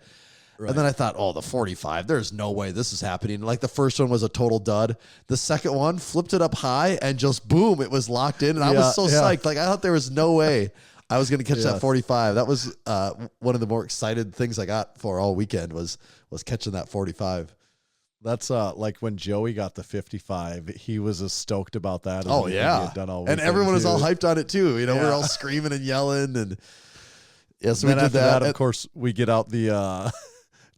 Speaker 5: Right.
Speaker 6: And then I thought, oh, the 45, there's no way this is happening. Like the first one was a total dud. The second one flipped it up high and just boom, it was locked in. And I was so psyched. Like I thought there was no way I was going to catch that 45. That was one of the more excited things I got for all weekend was catching that 45.
Speaker 5: That's like when Joey got the 55, he was as stoked about that. As
Speaker 6: Oh
Speaker 5: he
Speaker 6: yeah.
Speaker 5: had done all
Speaker 6: And
Speaker 5: weekend,
Speaker 6: everyone was
Speaker 5: too.
Speaker 6: all hyped on it too. We were all screaming and yelling and yeah, so
Speaker 5: And
Speaker 6: we
Speaker 5: then
Speaker 6: did
Speaker 5: after that,
Speaker 6: that.
Speaker 5: of course, we get out the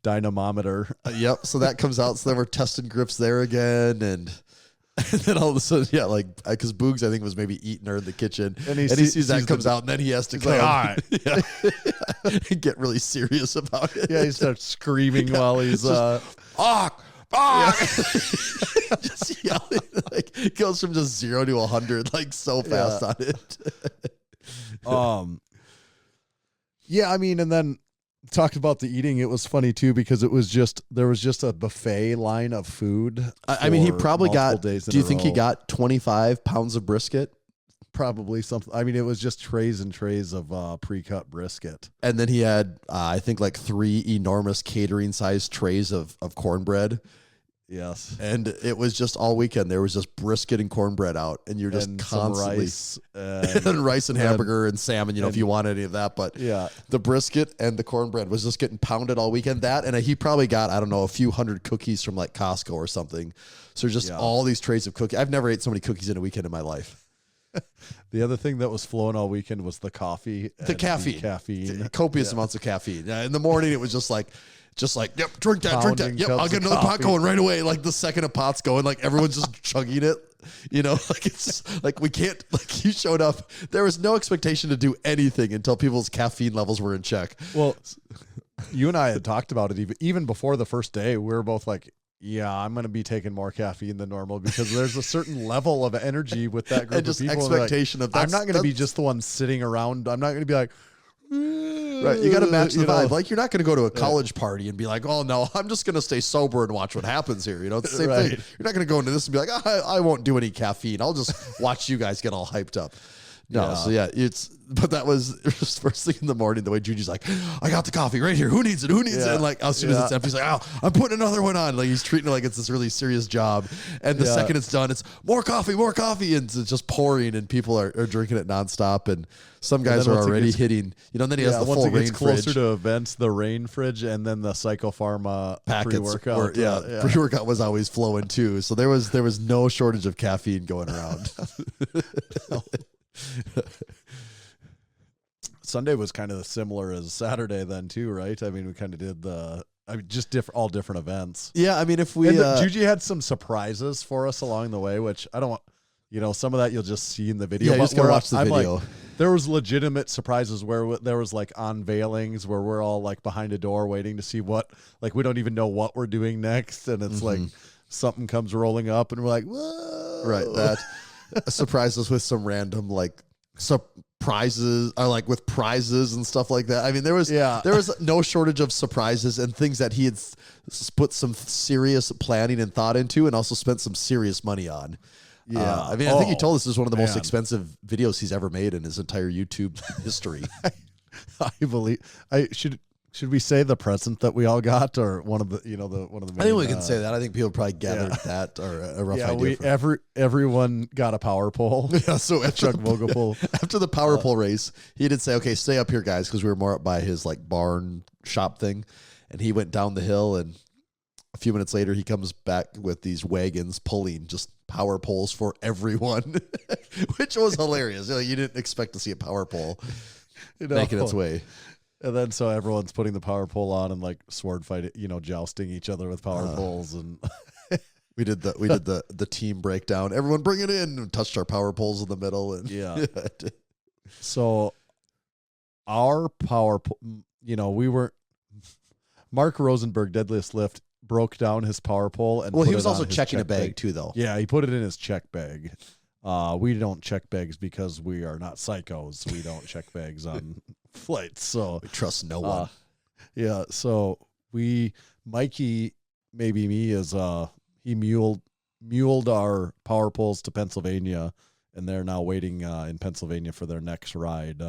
Speaker 5: dynamometer.
Speaker 6: Yep. So that comes out. So then we're testing grips there again. And then all of a sudden, yeah, like, because Boogs, I think, was maybe eating her in the kitchen.
Speaker 5: And he
Speaker 6: sees that
Speaker 5: sees
Speaker 6: comes out. And then he has to come.
Speaker 5: like, all right.
Speaker 6: Yeah. Get really serious about it.
Speaker 5: Yeah, he starts screaming while he's
Speaker 6: Just yelling. Like, it goes from just 0 to 100, like, so fast on it.
Speaker 5: Yeah, I mean, and then talked about the eating. It was funny too because there was just a buffet line of food.
Speaker 6: I mean, he
Speaker 5: for
Speaker 6: probably
Speaker 5: multiple
Speaker 6: got.
Speaker 5: days in
Speaker 6: Do you
Speaker 5: a
Speaker 6: think he
Speaker 5: row.
Speaker 6: got 25 pounds of brisket?
Speaker 5: Probably something. I mean, it was just trays and trays of pre-cut brisket.
Speaker 6: And then he had, I think, like 3 enormous catering-sized trays of cornbread.
Speaker 5: Yes,
Speaker 6: And it was just all weekend. There was just brisket and cornbread out, and you're just
Speaker 5: and
Speaker 6: constantly
Speaker 5: some rice.
Speaker 6: and rice and hamburger and salmon. You know, if you want any of that, but
Speaker 5: Yeah,
Speaker 6: the brisket and the cornbread was just getting pounded all weekend. That and he probably got, I don't know, a few hundred cookies from like Costco or something. So just all these trays of cookies. I've never ate so many cookies in a weekend in my life.
Speaker 5: the other thing that was flowing all weekend was the coffee.
Speaker 6: The
Speaker 5: and
Speaker 6: caffeine. Copious amounts of caffeine. In the morning, it was just like, yep, drink that.
Speaker 5: Pounding
Speaker 6: Yep,
Speaker 5: cups
Speaker 6: I'll get
Speaker 5: of
Speaker 6: another pot
Speaker 5: coffee.
Speaker 6: going right away. Like the second a pot's going, like everyone's just chugging it. You know, like it's just, like we can't, like you showed up. There was no expectation to do anything until people's caffeine levels were in check.
Speaker 5: Well, you and I had talked about it even before the first day. We were both like, yeah, I'm going to be taking more caffeine than normal because there's a certain level of energy with that group
Speaker 6: And just
Speaker 5: of people. And
Speaker 6: expectation of
Speaker 5: I'm
Speaker 6: that's-
Speaker 5: not going to be
Speaker 6: that's-
Speaker 5: just the one sitting around. I'm not going to be like,
Speaker 6: Right, you got to match the
Speaker 5: you know.
Speaker 6: vibe. Like you're not going to go to a college party and be like, "Oh no, I'm just going to stay sober and watch what happens here." You know, it's the same
Speaker 5: Right.
Speaker 6: thing. You're not going to go into this and be like, "I won't do any caffeine. I'll just watch you guys get all hyped up." No,
Speaker 5: Yeah.
Speaker 6: so but that was just first thing in the morning. The way Juji's like, "I got the coffee right here. Who needs it? Who needs it?"
Speaker 5: Yeah.
Speaker 6: And like as soon as it's empty, he's like, "Oh, I'm putting another one on." Like he's treating it like it's this really serious job. And the second it's done, it's more coffee, and it's just pouring, and people are drinking it nonstop. And some guys
Speaker 5: then
Speaker 6: are
Speaker 5: once it
Speaker 6: already
Speaker 5: gets-
Speaker 6: hitting. You know, and then he has the
Speaker 5: once
Speaker 6: full
Speaker 5: it gets
Speaker 6: rain
Speaker 5: closer
Speaker 6: fridge.
Speaker 5: to events, the rain fridge and then the Psychopharma
Speaker 6: Packets
Speaker 5: pre-workout.
Speaker 6: were, pre-workout was always flowing too. So there was no shortage of caffeine going around.
Speaker 5: Sunday was kind of similar as Saturday then too, right? I mean, we kind of did just all different events.
Speaker 6: Yeah, I mean, if we
Speaker 5: And Juji had some surprises for us along the way, which I don't want. Some of that you'll just see in the video.
Speaker 6: Yeah, you
Speaker 5: but
Speaker 6: just gotta
Speaker 5: where
Speaker 6: watch the
Speaker 5: I'm
Speaker 6: video.
Speaker 5: like, there was legitimate surprises where there was like unveilings where we're all like behind a door waiting to see what, like we don't even know what we're doing next, and it's like something comes rolling up, and we're like, whoa,
Speaker 6: right, that surprises with some random like surprises, or like with prizes and stuff like that. I mean, there was no shortage of surprises and things that he had put some serious planning and thought into, and also spent some serious money on.
Speaker 5: Yeah.
Speaker 6: I mean, I think he told us this is one of the most
Speaker 5: man.
Speaker 6: expensive videos he's ever made in his entire YouTube history.
Speaker 5: I believe should we say the present that we all got, or one of the one of the
Speaker 6: I think we
Speaker 5: main,
Speaker 6: can say that. I think people probably gathered that or a rough idea.
Speaker 5: Everyone got a power pole.
Speaker 6: Yeah, so
Speaker 5: Chuck Vogel
Speaker 6: after the power pole race, he did say, "Okay, stay up here, guys," because we were more up by his like barn shop thing, and he went down the hill. And a few minutes later, he comes back with these wagons pulling just power poles for everyone, which was hilarious. You didn't expect to see a power pole making its way.
Speaker 5: And then so everyone's putting the power pole on and like sword fighting, jousting each other with power poles, and
Speaker 6: we did the team breakdown. Everyone bring it in, and touched our power poles in the middle, and
Speaker 5: So our power pole, we were Mark Rosenberg deadlift lift broke down his power pole, and
Speaker 6: he
Speaker 5: put
Speaker 6: was
Speaker 5: it on
Speaker 6: also
Speaker 5: his
Speaker 6: checking a
Speaker 5: check
Speaker 6: bag too, though.
Speaker 5: Yeah, he put it in his check bag. We don't check bags because we are not psychos. We don't check bags on flights. So
Speaker 6: We trust no one.
Speaker 5: yeah. So Mikey, maybe me, is he muled our power poles to Pennsylvania, and they're now waiting in Pennsylvania for their next ride.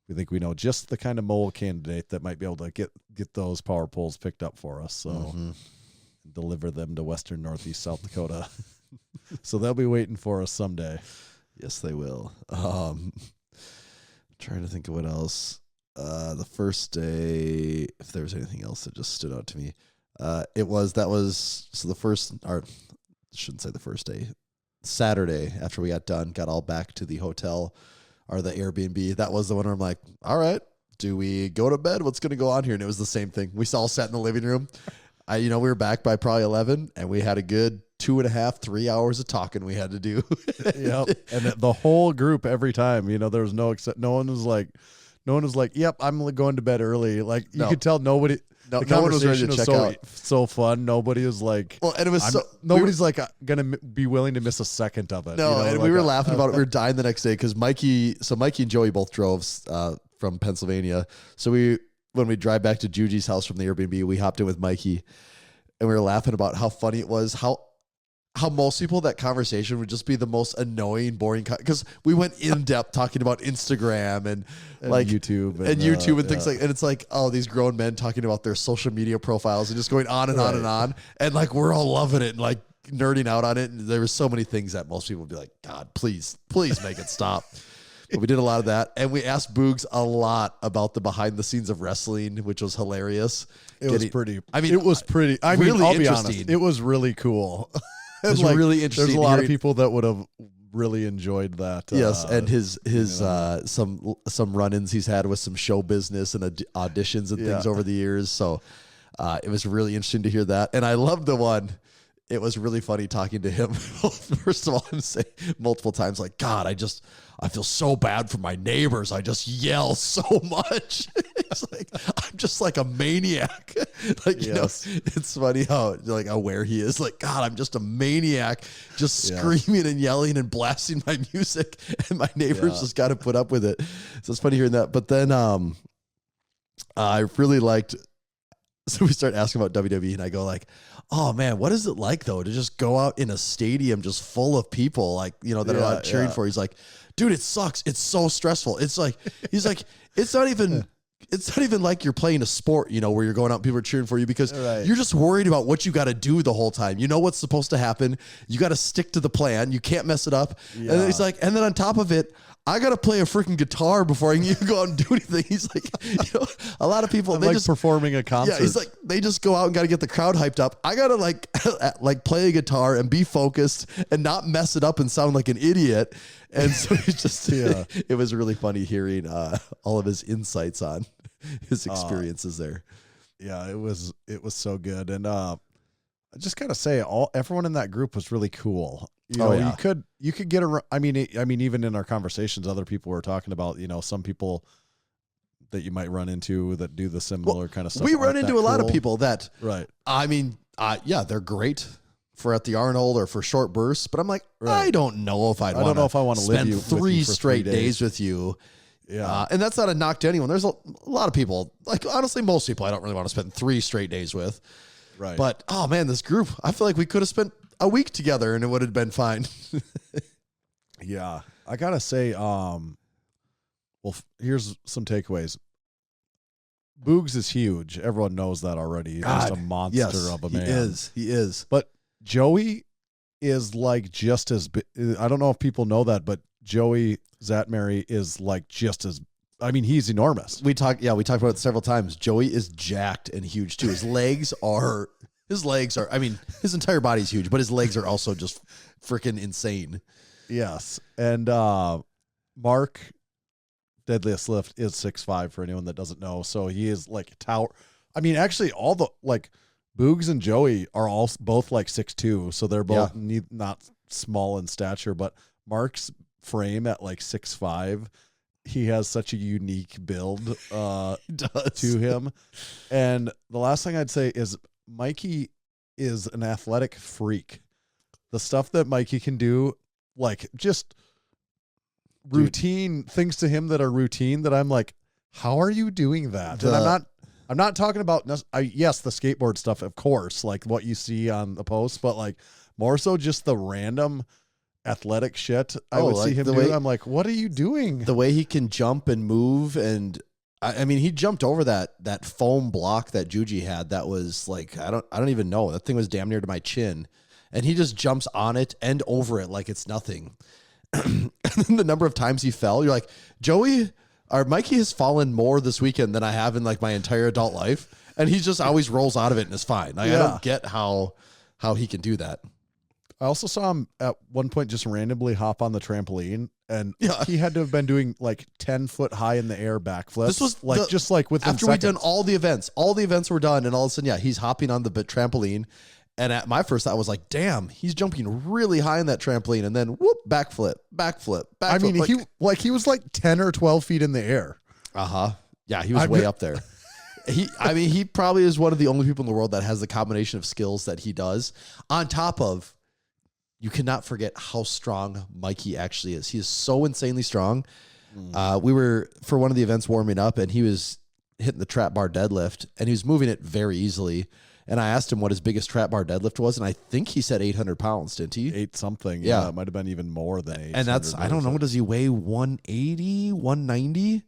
Speaker 5: We think we know just the kind of mole candidate that might be able to get those power poles picked up for us. So deliver them to Western Northeast South Dakota. So they'll be waiting for us someday.
Speaker 6: Yes, they will. Trying to think of what else. The first day, if there was anything else that just stood out to me, shouldn't say the first day. Saturday, after we got done, got all back to the hotel or the Airbnb. That was the one where I'm like, all right, do we go to bed? What's going to go on here? And it was the same thing. We all sat in the living room. We were back by probably 11, and we had a good 2.5, 3 hours of talking we had to do.
Speaker 5: Yep. And the whole group, every time, there was no one was like, yep, I'm going to bed early. Like you could tell nobody.
Speaker 6: No,
Speaker 5: the
Speaker 6: no one was ready to
Speaker 5: conversation
Speaker 6: check
Speaker 5: was
Speaker 6: out.
Speaker 5: so fun. Nobody was like,
Speaker 6: Well, and it was
Speaker 5: nobody's like gonna be willing to miss a second of it.
Speaker 6: No, and
Speaker 5: like
Speaker 6: we were laughing about it. We were dying the next day because Mikey and Joey both drove from Pennsylvania. So we when we drive back to Juji's house from the Airbnb, we hopped in with Mikey and we were laughing about how funny it was, how most people, that conversation would just be the most annoying, boring, because we went in depth talking about Instagram and like
Speaker 5: YouTube
Speaker 6: and things like, and it's like, oh, these grown men talking about their social media profiles and just going on and on and on. And like, we're all loving it and like nerding out on it. And there were so many things that most people would be like, God, please make it stop. But we did a lot of that. And we asked Boogs a lot about the behind the scenes of wrestling, which was hilarious.
Speaker 5: It was pretty.
Speaker 6: I mean,
Speaker 5: I'll be honest,
Speaker 6: interesting.
Speaker 5: it was really cool.
Speaker 6: It was really interesting.
Speaker 5: There's a lot of people that would have really enjoyed that.
Speaker 6: Yes, and his some run-ins he's had with some show business and auditions and things over the years. So it was really interesting to hear that. And I loved the one. It was really funny talking to him. First of all, I'm saying multiple times, like, God, I feel so bad for my neighbors. I just yell so much. It's like, I'm just like a maniac. Like, you know, it's funny how like aware he is. Like, God, I'm just a maniac, just screaming and yelling and blasting my music, and my neighbors just got to put up with it. So it's funny hearing that. But then I really liked. So we start asking about WWE, and I go like, oh man, what is it like though to just go out in a stadium just full of people, like, you know, that are out cheering for? He's like, dude, it sucks. It's so stressful. It's like, he's like, it's not even like you're playing a sport, you know, where you're going out and people are cheering for you, because you're just worried about what you got to do the whole time. You know what's supposed to happen. You got to stick to the plan. You can't mess it up. Yeah. And then he's like, and then on top of it, I got to play a freaking guitar before I can even go out and do anything. He's like, you know, a lot of people, they
Speaker 5: like
Speaker 6: just
Speaker 5: performing a concert.
Speaker 6: Yeah, he's like, they just go out and got to get the crowd hyped up. I got to like play a guitar and be focused and not mess it up and sound like an idiot. And so he's just, it was really funny hearing all of his insights on his experiences there.
Speaker 5: Yeah, it was so good. And I just gotta say, everyone in that group was really cool. You know, you could get around. I mean, even in our conversations, other people were talking about, you know, some people that you might run into that do the similar kind of stuff.
Speaker 6: We run into a lot of people that, I mean, they're great for at the Arnold or for short bursts, but I'm like, I don't know if I don't know if I want to spend three straight days with you. Yeah. And that's not a knock to anyone. There's a lot of people, like honestly, most people I don't really want to spend 3 straight days with. Right. But, oh man, this group, I feel like we could have spent a week together and it would have been fine.
Speaker 5: Yeah. I got to say, well, here's some takeaways. Boogs is huge. Everyone knows that already. He's just a monster of a man.
Speaker 6: He is.
Speaker 5: But Joey is like just as big. I don't know if people know that, but Joey Zatmary is like just as, I mean, he's enormous.
Speaker 6: We talked about it several times. Joey is jacked and huge too. His legs are, I mean, his entire body's huge, but his legs are also just freaking insane.
Speaker 5: Yes. And Mark Deadliest Lift is 6'5" for anyone that doesn't know. So he is like a tower. I mean, actually all the like Boogs and Joey are both like 6'2", so they're both not small in stature, but Mark's frame at like 6'5", he has such a unique build to him. And the last thing I'd say is Mikey is an athletic freak. The stuff that Mikey can do, like just routine things to him that are routine that I'm like, how are you doing that? And I'm not talking about, yes, the skateboard stuff, of course, like what you see on the post, but like more so just the random athletic shit I would see him do. I'm like, what are you doing?
Speaker 6: The way he can jump and move, and I mean, he jumped over that foam block that Juji had. That was like, I don't even know. That thing was damn near to my chin, and he just jumps on it and over it like it's nothing. And then the number of times he fell, you're like, Mikey has fallen more this weekend than I have in like my entire adult life, and he just always rolls out of it and is fine. Like, I don't get how he can do that.
Speaker 5: I also saw him at one point just randomly hop on the trampoline, and he had to have been doing like 10-foot high in the air backflips. This was like just like within
Speaker 6: after we'd done all the events were done, and all of a sudden, he's hopping on the trampoline. And at my first thought, I was like, damn, he's jumping really high in that trampoline, and then whoop, backflip. I
Speaker 5: mean, he was like 10 or 12 feet in the air.
Speaker 6: Yeah, he was way up there. He probably is one of the only people in the world that has the combination of skills that he does. On top of, you cannot forget how strong Mikey actually is. He is so insanely strong. We were for one of the events warming up, and he was hitting the trap bar deadlift, and he was moving it very easily. And I asked him what his biggest trap bar deadlift was, and I think he said 800 pounds, didn't he?
Speaker 5: 8 something.
Speaker 6: Yeah.
Speaker 5: It might have been even more than 8.
Speaker 6: And that's, I don't know, does he weigh 180, 190?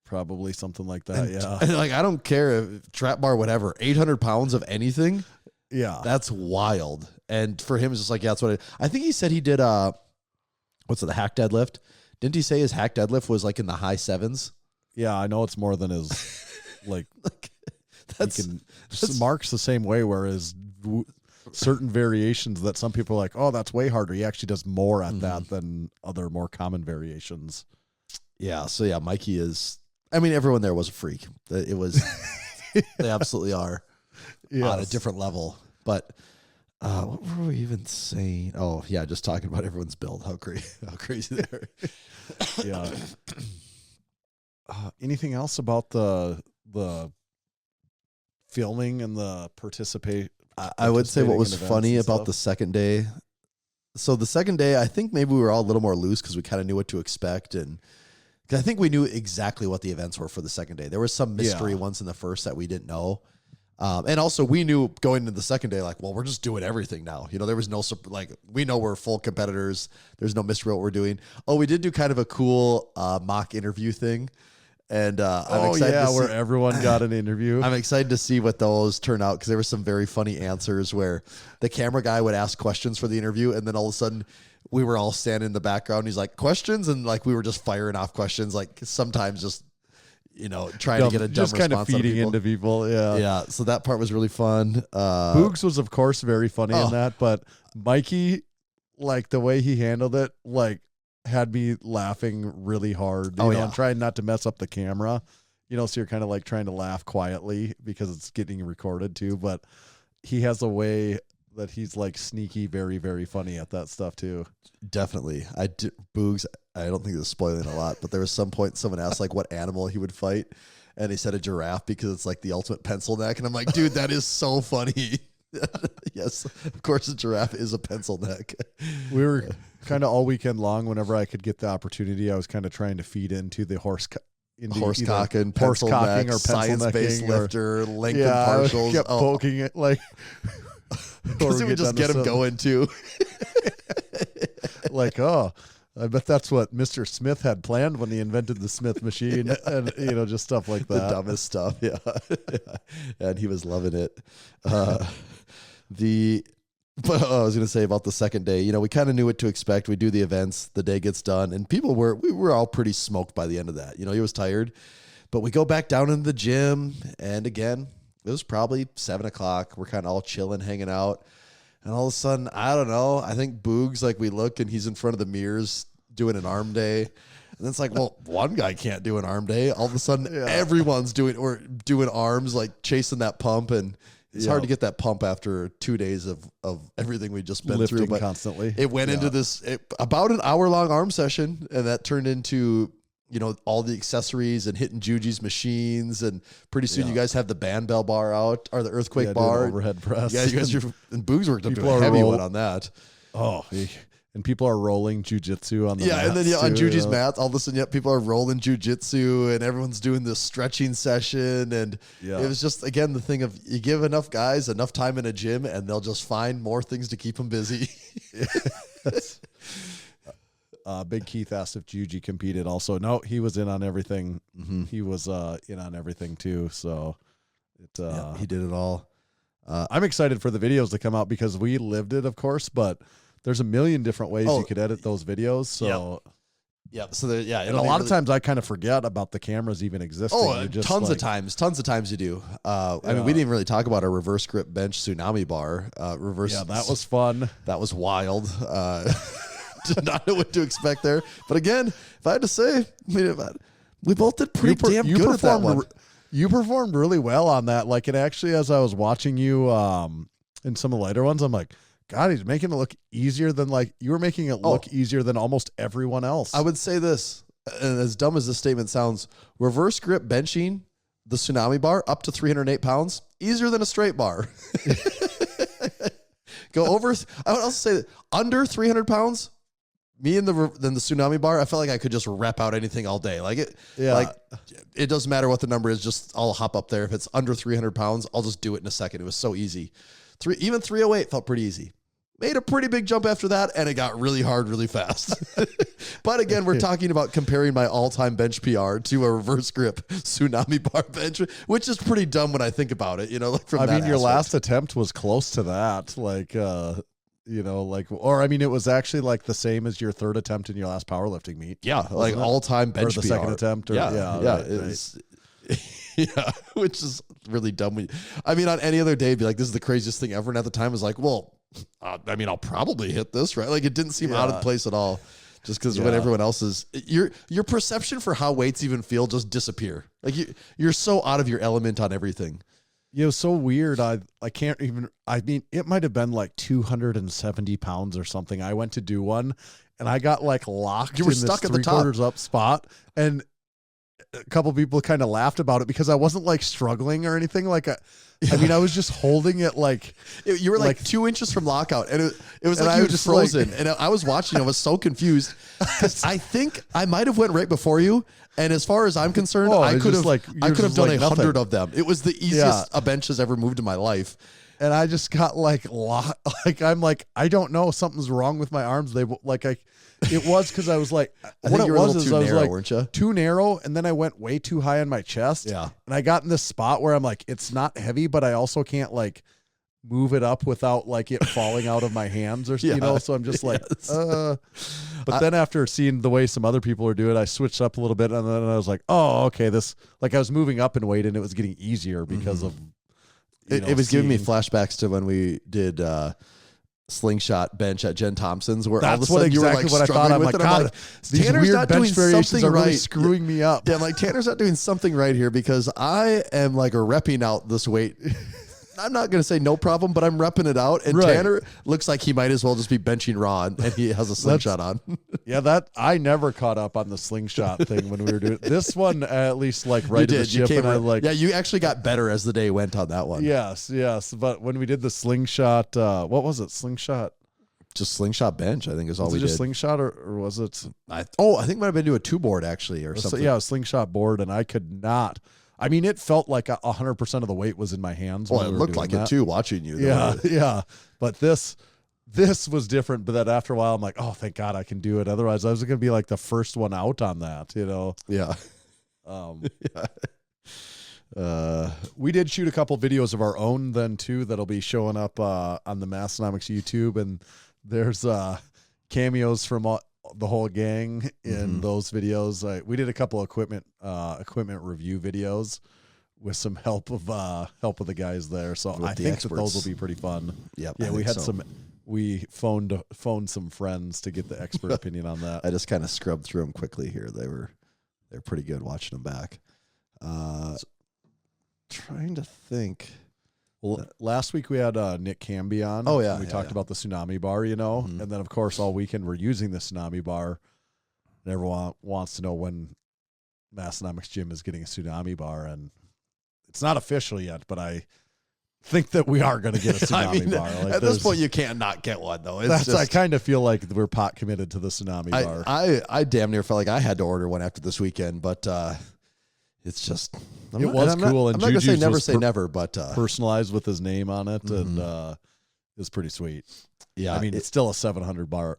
Speaker 5: Probably something like that, yeah.
Speaker 6: And like, I don't care if trap bar, whatever, 800 pounds of anything.
Speaker 5: Yeah.
Speaker 6: That's wild. And for him, it's just like, yeah, that's what I think he said he did, what's it, the hack deadlift? Didn't he say his hack deadlift was like in the high 7s?
Speaker 5: Yeah, I know it's more than his, like
Speaker 6: that's
Speaker 5: Mark's the same way, whereas certain variations that some people are like, oh, that's way harder. He actually does more at that than other more common variations.
Speaker 6: Yeah. So yeah, Mikey is, I mean, everyone there was a freak. It was, they absolutely are on a different level. But what were we even saying? Oh yeah, just talking about everyone's build. How crazy they are.
Speaker 5: Yeah. Anything else about the filming and the participate?
Speaker 6: I would say what was funny about the second day. So the second day, I think maybe we were all a little more loose because we kind of knew what to expect, and I think we knew exactly what the events were for the second day. There were some mystery ones in the first that we didn't know. And also we knew going into the second day, like, well, we're just doing everything now. You know, there was no, like, we know we're full competitors. There's no mystery what we're doing. Oh, we did do kind of a cool mock interview thing. And I'm excited to see,
Speaker 5: where everyone got an interview.
Speaker 6: I'm excited to see what those turn out, because there were some very funny answers where the camera guy would ask questions for the interview, and then all of a sudden we were all standing in the background. He's like, questions? And like we were just firing off questions, like sometimes just, you know, trying to get a dumb
Speaker 5: just kind of
Speaker 6: response
Speaker 5: feeding into people. Yeah.
Speaker 6: Yeah. So that part was really fun.
Speaker 5: Boogs was, of course, very funny in that, but Mikey, like the way he handled it, like had me laughing really hard. You know, and trying not to mess up the camera, you know, so you're kind of like trying to laugh quietly because it's getting recorded too. But he has a way that he's like sneaky, very, very funny at that stuff too.
Speaker 6: Definitely. Boogs, I don't think this is spoiling a lot, but there was some point someone asked like what animal he would fight, and he said a giraffe because it's like the ultimate pencil neck. And I'm like, dude, that is so funny. Yes, of course a giraffe is a pencil neck.
Speaker 5: We were kind of all weekend long, whenever I could get the opportunity, I was kind of trying to feed into the horse
Speaker 6: cocking, pencil neck, or science-based lifter, Lincoln partials.
Speaker 5: I kept poking it like,
Speaker 6: because it would just get him going too.
Speaker 5: Like, oh, I bet that's what Mr. Smith had planned when he invented the Smith machine, and you know, just stuff like that.
Speaker 6: The dumbest stuff, yeah. And he was loving it. But I was going to say about the second day, you know, we kind of knew what to expect. We do the events, the day gets done, and we were all pretty smoked by the end of that. You know, he was tired, but we go back down into the gym, and again, it was probably 7:00. We're kind of all chilling, hanging out. And all of a sudden, I don't know, I think Boogs, like we look and he's in front of the mirrors doing an arm day. And it's like, well, one guy can't do an arm day. All of a sudden, everyone's doing arms, like chasing that pump. And it's hard to get that pump after 2 days of everything we just been
Speaker 5: lifting
Speaker 6: through. But
Speaker 5: constantly.
Speaker 6: It went into this about an hour-long arm session, and that turned into, you know, all the accessories and hitting Juji's machines, and pretty soon you guys have the band bell bar out, or the earthquake bar,
Speaker 5: overhead press.
Speaker 6: Yeah, you guys and Boogs worked up to a heavy one on that.
Speaker 5: Oh, and people are rolling jujitsu on the mats
Speaker 6: and then on
Speaker 5: too,
Speaker 6: Juji's mat, all of a sudden, people are rolling jujitsu, and everyone's doing this stretching session, and it was just, again, the thing of you give enough guys enough time in a gym, and they'll just find more things to keep them busy.
Speaker 5: Big Keith asked if Juji competed also. No, he was in on everything.
Speaker 6: Mm-hmm.
Speaker 5: He was in on everything too. So
Speaker 6: he did it all.
Speaker 5: I'm excited for the videos to come out because we lived it, of course, but there's a million different ways you could edit those videos. So
Speaker 6: So
Speaker 5: and a lot of times I kind of forget about the cameras even existing.
Speaker 6: Tons of times you do. I mean, we didn't even really talk about our reverse grip bench Tsunami bar.
Speaker 5: That was fun.
Speaker 6: That was wild. Did not know what to expect there. But again, if I had to say, we both did pretty damn good at that one.
Speaker 5: You performed really well on that. Like, it actually, as I was watching you in some of the later ones, I'm like, God, he's making it look easier than, like, you were making it look easier than almost everyone else.
Speaker 6: I would say this, and as dumb as this statement sounds, reverse grip benching the Tsunami bar up to 308 pounds, easier than a straight bar. Go over, I would also say that under 300 pounds, me and the Tsunami bar, I felt like I could just rep out anything all day. Like it doesn't matter what the number is. Just I'll hop up there. If it's under 300 pounds, I'll just do it in a second. It was so easy. Even 308 felt pretty easy. Made a pretty big jump after that, and it got really hard really fast. But again, we're talking about comparing my all-time bench PR to a reverse grip Tsunami bar bench, which is pretty dumb when I think about it.
Speaker 5: Your last attempt was close to that. It was actually like the same as your third attempt in your last powerlifting meet.
Speaker 6: Yeah, like all-time bench PR.
Speaker 5: Or the second attempt.
Speaker 6: Yeah, which is really dumb. On any other day, it'd be like, this is the craziest thing ever. And at the time, it was like, well, I'll probably hit this, right? Like, it didn't seem out of place at all. Just because when everyone else is, your perception for how weights even feel just disappear. Like, you're so out of your element on everything.
Speaker 5: It was so weird. I can't even, it might have been like 270 pounds or something. I went to do one and I got like locked.
Speaker 6: You were
Speaker 5: in
Speaker 6: stuck
Speaker 5: this
Speaker 6: at the top.
Speaker 5: 3/4 up spot. And a couple people kind of laughed about it because I wasn't like struggling or anything. I was just holding it like
Speaker 6: you were like 2 inches from lockout, and it was like you were just frozen. And I was watching. I was so confused because I think I might have went right before you. And as far as I'm concerned, I could have done 100 of them. It was the easiest a bench has ever moved in my life.
Speaker 5: And I just got I'm like, I don't know, something's wrong with my arms. It was because I was like, what it was is I was like,
Speaker 6: weren't you?
Speaker 5: Too narrow, and then I went way too high on my chest.
Speaker 6: Yeah,
Speaker 5: and I got in this spot where I'm like, it's not heavy, but I also can't like move it up without like it falling out of my hands or So I'm just like, But then after seeing the way some other people are doing it, I switched up a little bit, and then I was like, oh, okay, this I was moving up in weight, and it was getting easier because of.
Speaker 6: It was giving me flashbacks to when we did slingshot bench at Jen Thompson's, where all of a sudden you were like
Speaker 5: what I thought. I'm like, God, these
Speaker 6: Tanner's
Speaker 5: weird
Speaker 6: not
Speaker 5: bench
Speaker 6: doing
Speaker 5: variations
Speaker 6: something
Speaker 5: are
Speaker 6: right.
Speaker 5: really screwing me up.
Speaker 6: Yeah, I'm like, Tanner's not doing something right here because I am like repping out this weight. I'm not going to say no problem, but I'm repping it out. And Tanner looks like he might as well just be benching raw, and he has a slingshot on.
Speaker 5: I never caught up on the slingshot thing when we were doing this one, at least like right at the ship.
Speaker 6: You actually got better as the day went on that one.
Speaker 5: Yes. But when we did the slingshot, what was it? Slingshot?
Speaker 6: Just slingshot bench, I think is all we did.
Speaker 5: Was it just slingshot or was it?
Speaker 6: I think it might have been to a 2-board actually or something.
Speaker 5: Yeah, a slingshot board, and I could not. It felt like 100% of the weight was in my hands.
Speaker 6: Well, it looked like it too, watching you.
Speaker 5: Yeah. But this was different. But then after a while, I'm like, oh, thank God I can do it. Otherwise, I was going to be like the first one out on that,
Speaker 6: Yeah.
Speaker 5: We did shoot a couple videos of our own then too that'll be showing up on the Massenomics YouTube, and there's cameos from the whole gang in those videos. We did a couple of equipment review videos with some help of the guys there. So I think that those will be pretty fun.
Speaker 6: Yep,
Speaker 5: yeah, we had we phoned some friends to get the expert opinion on that.
Speaker 6: I just kind of scrubbed through them quickly here. They're pretty good watching them back. Trying to think.
Speaker 5: Well, last week we had Nick Camby on.
Speaker 6: Oh, yeah.
Speaker 5: We talked about the Tsunami bar, And then, of course, all weekend we're using the Tsunami bar. And everyone wants to know when Massenomics Gym is getting a Tsunami bar. And it's not official yet, but I think that we are going to get a Tsunami bar.
Speaker 6: At this point, you can't not get one, though.
Speaker 5: I kind of feel like we're pot committed to the Tsunami bar.
Speaker 6: I damn near felt like I had to order one after this weekend, but it's just...
Speaker 5: It was cool.
Speaker 6: I'm not going to say never, but...
Speaker 5: personalized with his name on it, and it was pretty sweet.
Speaker 6: Yeah.
Speaker 5: It's still a $700 bar,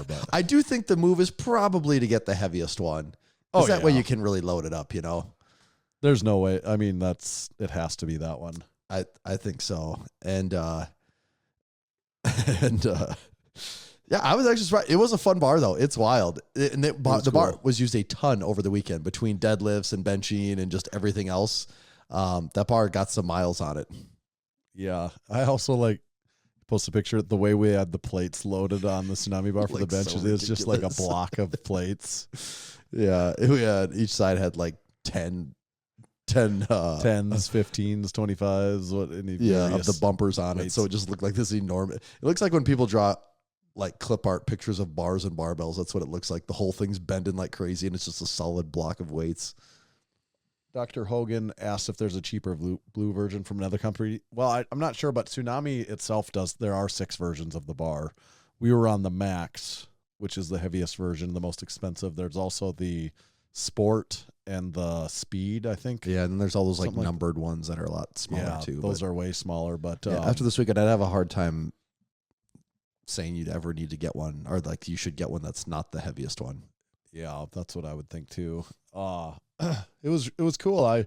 Speaker 5: but...
Speaker 6: I do think the move is probably to get the heaviest one. Because that way you can really load it up,
Speaker 5: There's no way. It has to be that one.
Speaker 6: I think so. And yeah, I was actually surprised. It was a fun bar, though. It's wild. And the bar was used a ton over the weekend between deadlifts and benching and just everything else. That bar got some miles on it.
Speaker 5: Yeah. I also post a picture the way we had the plates loaded on the Tsunami bar for the benches. So it's just like a block of plates.
Speaker 6: Yeah. We had each side had 10 10s,
Speaker 5: 15s, 25s,
Speaker 6: of the bumpers on weights. It. So it just looked like this enormous. It looks like when people draw clip art pictures of bars and barbells. That's what it looks like. The whole thing's bending like crazy, and it's just a solid block of weights.
Speaker 5: Dr. Hogan asked if there's a cheaper blue version from another company. Well, I'm not sure, but Tsunami itself does. There are 6 versions of the bar. We were on the Max which is the heaviest version, the most expensive. There's also the Sport and the Speed, I think.
Speaker 6: Yeah, and there's all those like
Speaker 5: Something
Speaker 6: numbered ones that are a lot smaller too.
Speaker 5: Those are way smaller. But
Speaker 6: after this weekend, I'd have a hard time saying you'd ever need to get one, or like you should get one that's not the heaviest one.
Speaker 5: Yeah, that's what I would think too. It was cool.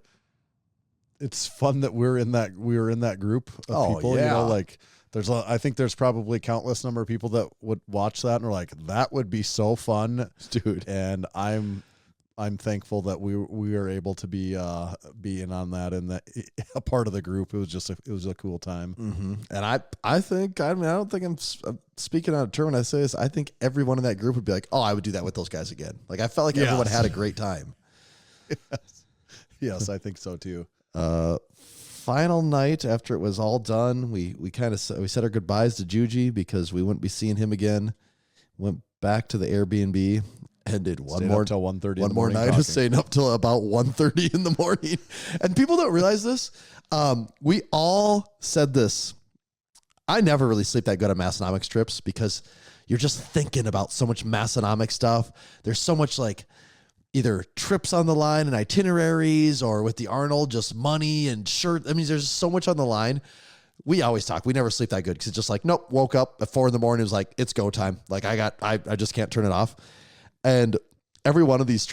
Speaker 5: It's fun that we were in that group of people.
Speaker 6: Yeah.
Speaker 5: You know, like I think there's probably countless number of people that would watch that and are like, that would be so fun,
Speaker 6: Dude.
Speaker 5: And I'm thankful that we were able to be in on that and that a part of the group. It was a cool time.
Speaker 6: Mm-hmm. And I don't think I'm speaking out of turn when I say this. I think everyone in that group would be like, oh, I would do that with those guys again. Like I felt like everyone had a great time.
Speaker 5: Yes, I think so too.
Speaker 6: Final night after it was all done, we said our goodbyes to Juji because we wouldn't be seeing him again. Went back to the Airbnb and did one more
Speaker 5: till 1:30.
Speaker 6: One more night of staying up till about 1:30 in the morning. And people don't realize this. We all said this. I never really sleep that good on Massenomics trips because you're just thinking about so much Massenomics stuff. There's so much like either trips on the line and itineraries, or with the Arnold, just money and shirt. I mean, there's so much on the line. We always talk. We never sleep that good because it's just like, nope, woke up at 4 a.m. It was like, it's go time. Like I just can't turn it off. And every one of these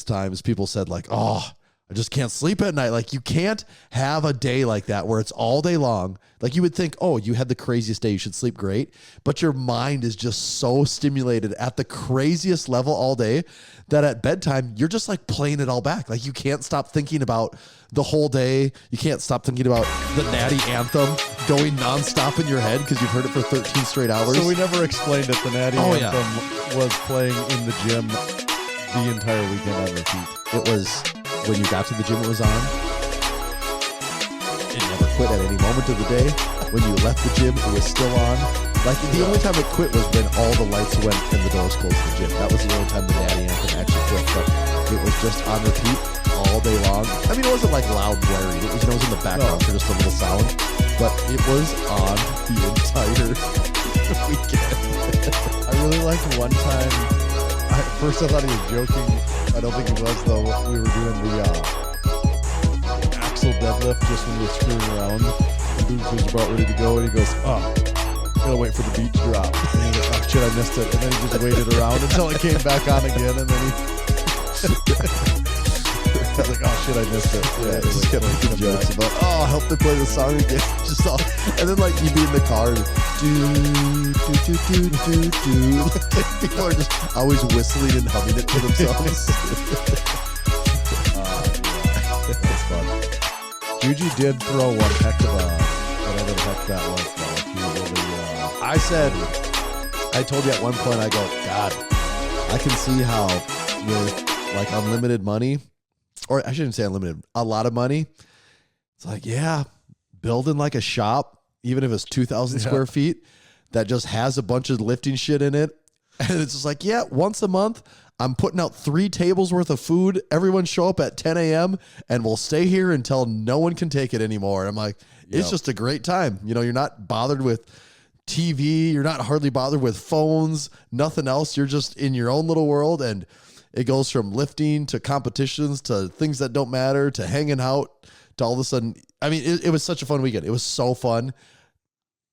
Speaker 6: times people said like, oh, I just can't sleep at night. Like you can't have a day like that where it's all day long. Like you would think, oh, you had the craziest day, you should sleep great. But your mind is just so stimulated at the craziest level all day that at bedtime, you're just like playing it all back. Like you can't stop thinking about the whole day. You can't stop thinking about the Natty anthem going nonstop in your head because you've heard it for 13 straight hours.
Speaker 5: So we never explained that the Natty anthem was playing in the gym the entire weekend on repeat.
Speaker 6: It was when you got to the gym, it was on. It never quit at any moment of the day. When you left the gym, it was still on. Like the only time it quit was when all the lights went and the doors closed in the gym. That was the only time the Natty anthem actually quit. But it was just on repeat all day long. I mean, it wasn't like loud blaring. It was, it was in the background for just a little sound. But it was on the entire weekend.
Speaker 5: I really liked one time. First I thought he was joking. I don't think he was though. We were doing the axle deadlift just when we were screwing around. And Boots was about ready to go, and he goes, "Oh, gotta wait for the beat to drop." And he goes, "Oh shit, I missed it." And then he just waited around until it came back on again, and then he. I was like, "Oh shit, I missed it."
Speaker 6: Yeah, just kept making jokes about, "Oh, help me play the song again." Just all, and then like you'd be in the car, and people are just always whistling and humming it to themselves.
Speaker 5: That's fun. Juji did throw one heck of a whatever the heck that was though. He really,
Speaker 6: I told you at one point, I go, God, I can see how with like unlimited money, or I shouldn't say unlimited, a lot of money. It's like, yeah, building like a shop, even if it's 2,000 square feet, that just has a bunch of lifting shit in it. And it's just like, yeah, once a month, I'm putting out 3 tables worth of food. Everyone show up at 10 a.m. and we'll stay here until no one can take it anymore. And I'm like, it's just a great time. You know, you're not bothered with TV. You're not hardly bothered with phones, nothing else. You're just in your own little world. And it goes from lifting to competitions to things that don't matter to hanging out to all of a sudden. I mean, it was such a fun weekend. It was so fun.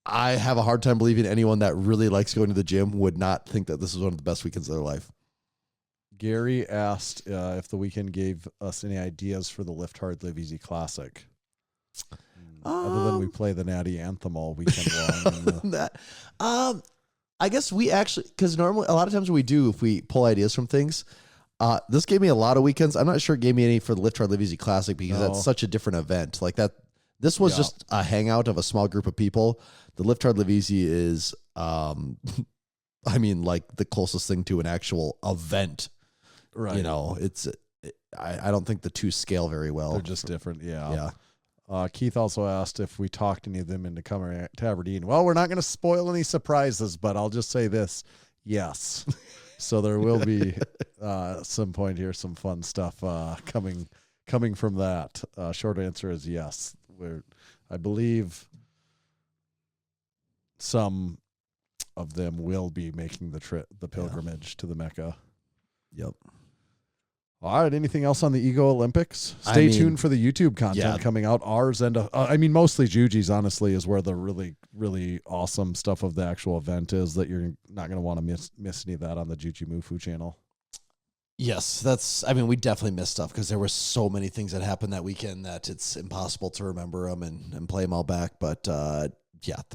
Speaker 6: I have a hard time believing anyone that really likes going to the gym would not think that this is one of the best weekends of their life.
Speaker 5: Gary asked if the weekend gave us any ideas for the Lift Hard Live Easy Classic. Other than we play the Natty anthem all weekend long.
Speaker 6: I guess we actually, because normally a lot of times we do, if we pull ideas from things, this gave me a lot of weekends. I'm not sure it gave me any for the Lift Hard Live Easy Classic because that's such a different event. Like that, this was just a hangout of a small group of people. The Lift Hard Live Easy is, I mean, like the closest thing to an actual event. Right. You know, I don't think the two scale very well.
Speaker 5: They're just different. Yeah.
Speaker 6: Yeah.
Speaker 5: Keith also asked if we talked any of them into coming to Aberdeen. Well, we're not going to spoil any surprises, but I'll just say this. Yes. So there will be some point here, some fun stuff coming from that. Short answer is yes. I believe some of them will be making the pilgrimage to the Mecca.
Speaker 6: Yep.
Speaker 5: All right. Anything else on the Ego Olympics? Stay tuned for the YouTube content coming out. Ours and mostly Juji's, honestly, is where the really, really awesome stuff of the actual event is that you're not going to want to miss any of that on the Jujimufu channel.
Speaker 6: Yes, we definitely missed stuff because there were so many things that happened that weekend that it's impossible to remember them and play them all back. But the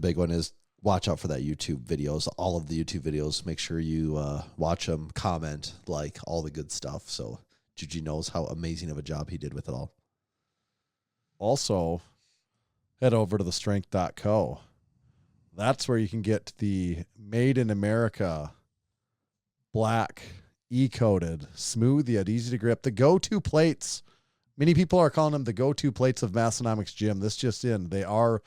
Speaker 6: big one is watch out for that YouTube videos, all of the YouTube videos. Make sure you watch them, comment, like all the good stuff. So Juji knows how amazing of a job he did with it all.
Speaker 5: Also, head over to thestrength.co. That's where you can get the Made in America black E-coated, smooth yet easy to grip, the go-to plates. Many people are calling them the go-to plates of Massenomics Gym. This just in. They are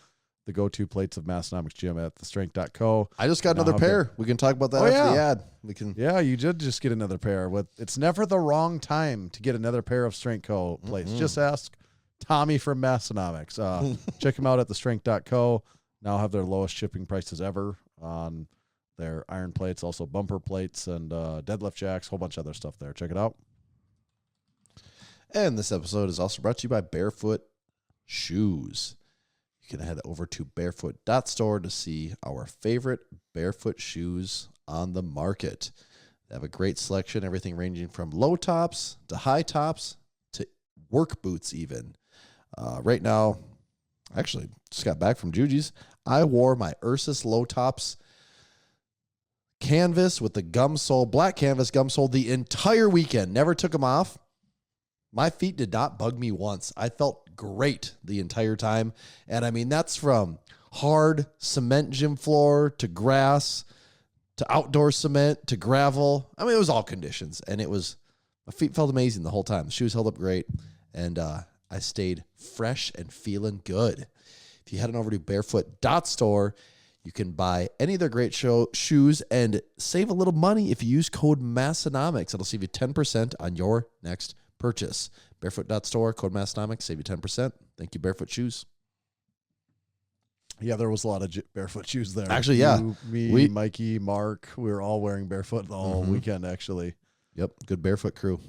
Speaker 5: the go-to plates of Massenomics Gym at thestrength.co.
Speaker 6: I just got another pair. We can talk about that after the ad. We can.
Speaker 5: Yeah, you did just get another pair. It's never the wrong time to get another pair of Strength Co. plates. Just ask Tommy from Massenomics. Check them out at thestrength.co. Now have their lowest shipping prices ever on their iron plates, also bumper plates and deadlift jacks, whole bunch of other stuff there. Check it out.
Speaker 6: And this episode is also brought to you by Barefoot Shoes. You can head over to barefoot.store to see our favorite barefoot shoes on the market. They have a great selection, everything ranging from low tops to high tops to work boots even. Right now, actually, just got back from Juji's. I wore my Ursus low tops canvas with the gum sole, black canvas gum sole the entire weekend. Never took them off. My feet did not bug me once. I felt great the entire time. And I mean, that's from hard cement gym floor to grass to outdoor cement to gravel. I mean, it was all conditions. And my feet felt amazing the whole time. The shoes held up great. And I stayed fresh and feeling good. If you head on over to barefoot.store, you can buy any of their great shoes and save a little money if you use code Massenomics. It'll save you 10% on your next purchase. Barefoot.store, code Massenomics, save you 10%. Thank you, Barefoot Shoes.
Speaker 5: Yeah, there was a lot of barefoot shoes there.
Speaker 6: Actually, yeah.
Speaker 5: Me, Mikey, Mark, we were all wearing barefoot the whole weekend, actually.
Speaker 6: Yep, good barefoot crew.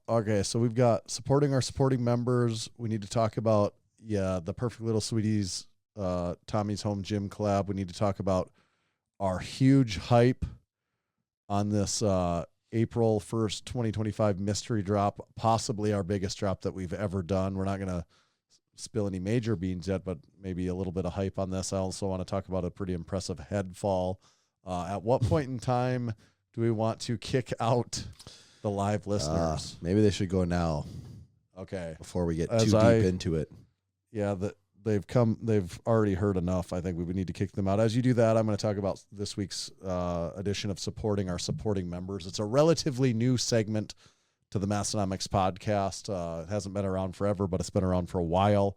Speaker 5: Okay, so we've got supporting our supporting members. We need to talk about, the Perfect Little Sweeties Tommy's Home Gym collab. We need to talk about our huge hype on this April 1st, 2025 mystery drop, possibly our biggest drop that we've ever done. We're not going to spill any major beans yet, but maybe a little bit of hype on this. I also want to talk about a pretty impressive head fall. At what point in time do we want to kick out the live listeners?
Speaker 6: Maybe they should go now.
Speaker 5: Okay.
Speaker 6: Before we get too deep into it.
Speaker 5: Yeah, they've already heard enough. I think we would need to kick them out. As you do that, I'm going to talk about this week's edition of supporting our supporting members. It's a relatively new segment to the Massenomics podcast. It hasn't been around forever, but it's been around for a while.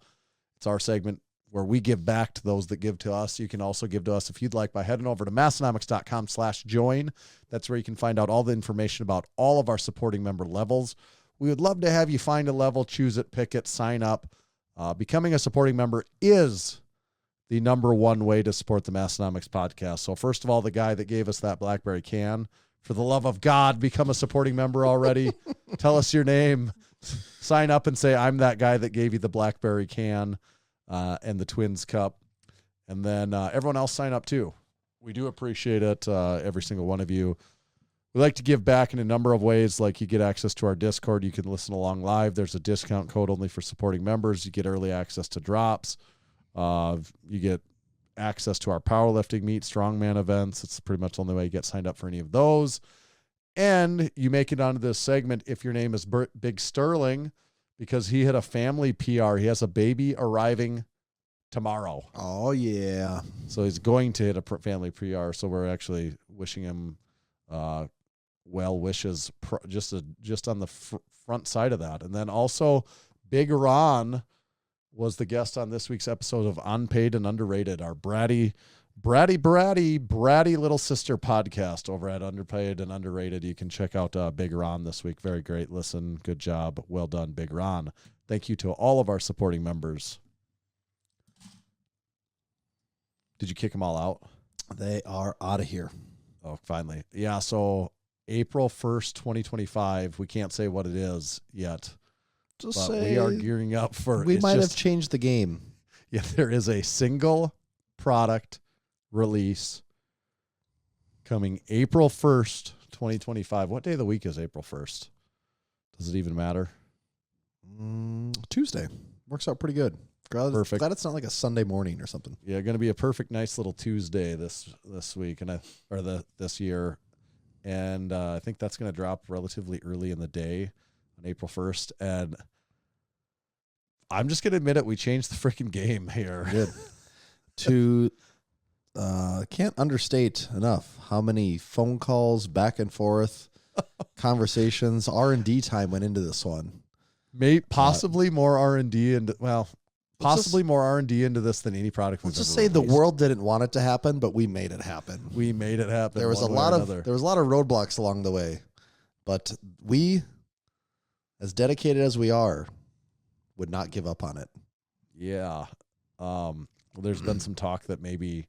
Speaker 5: It's our segment where we give back to those that give to us. You can also give to us if you'd like by heading over to massenomics.com/join. That's where you can find out all the information about all of our supporting member levels. We would love to have you find a level, choose it, pick it, sign up. Becoming a supporting member is the number one way to support the Massenomics podcast. So first of all, the guy that gave us that BlackBerry can, for the love of God, become a supporting member already. Tell us your name, sign up and say, I'm that guy that gave you the BlackBerry can and the Twins cup. And then everyone else sign up too. We do appreciate it, every single one of you. We like to give back in a number of ways, like you get access to our Discord. You can listen along live. There's a discount code only for supporting members. You get early access to drops. You get access to our powerlifting meet, strongman events. It's pretty much the only way you get signed up for any of those. And you make it onto this segment if your name is Big Sterling, because he hit a family PR. He has a baby arriving tomorrow.
Speaker 6: Oh, yeah.
Speaker 5: So he's going to hit a family PR. So we're actually wishing him well wishes just on the front side of that. And then also Big Ron was the guest on this week's episode of Unpaid and Underrated, our bratty little sister podcast over at Underpaid and Underrated. You can check out Big Ron this week. Very great listen. Good job. Well done, Big Ron. Thank you to all of our supporting members. Did you kick them all out?
Speaker 6: They are out of here.
Speaker 5: Oh, finally. Yeah, so April 1st, 2025. We can't say what it is yet.
Speaker 6: Just
Speaker 5: But
Speaker 6: say
Speaker 5: we are gearing up for
Speaker 6: we
Speaker 5: it's
Speaker 6: might
Speaker 5: just-
Speaker 6: have changed the game.
Speaker 5: Yeah, there is a single product release coming April 1st, 2025. What day of the week is April 1st? Does it even matter?
Speaker 6: Tuesday. Works out pretty good.
Speaker 5: Perfect.
Speaker 6: Glad it's not like a Sunday morning or something.
Speaker 5: Yeah, going to be a perfect, nice little Tuesday this week this year, and I think that's going to drop relatively early in the day on April 1st. And I'm just going to admit it, we changed the freaking game here.
Speaker 6: Good. Can't understate enough how many phone calls back and forth, conversations, R&D time went into this one.
Speaker 5: Possibly more R&D and more R&D into this than any product we've
Speaker 6: Let's just
Speaker 5: ever
Speaker 6: say the
Speaker 5: released.
Speaker 6: world didn't want it to happen, but we made it happen.
Speaker 5: We made it happen.
Speaker 6: There was a
Speaker 5: one way or
Speaker 6: lot of
Speaker 5: another.
Speaker 6: roadblocks along the way, but we, as dedicated as we are, would not give up on it.
Speaker 5: Yeah. There's been some talk that maybe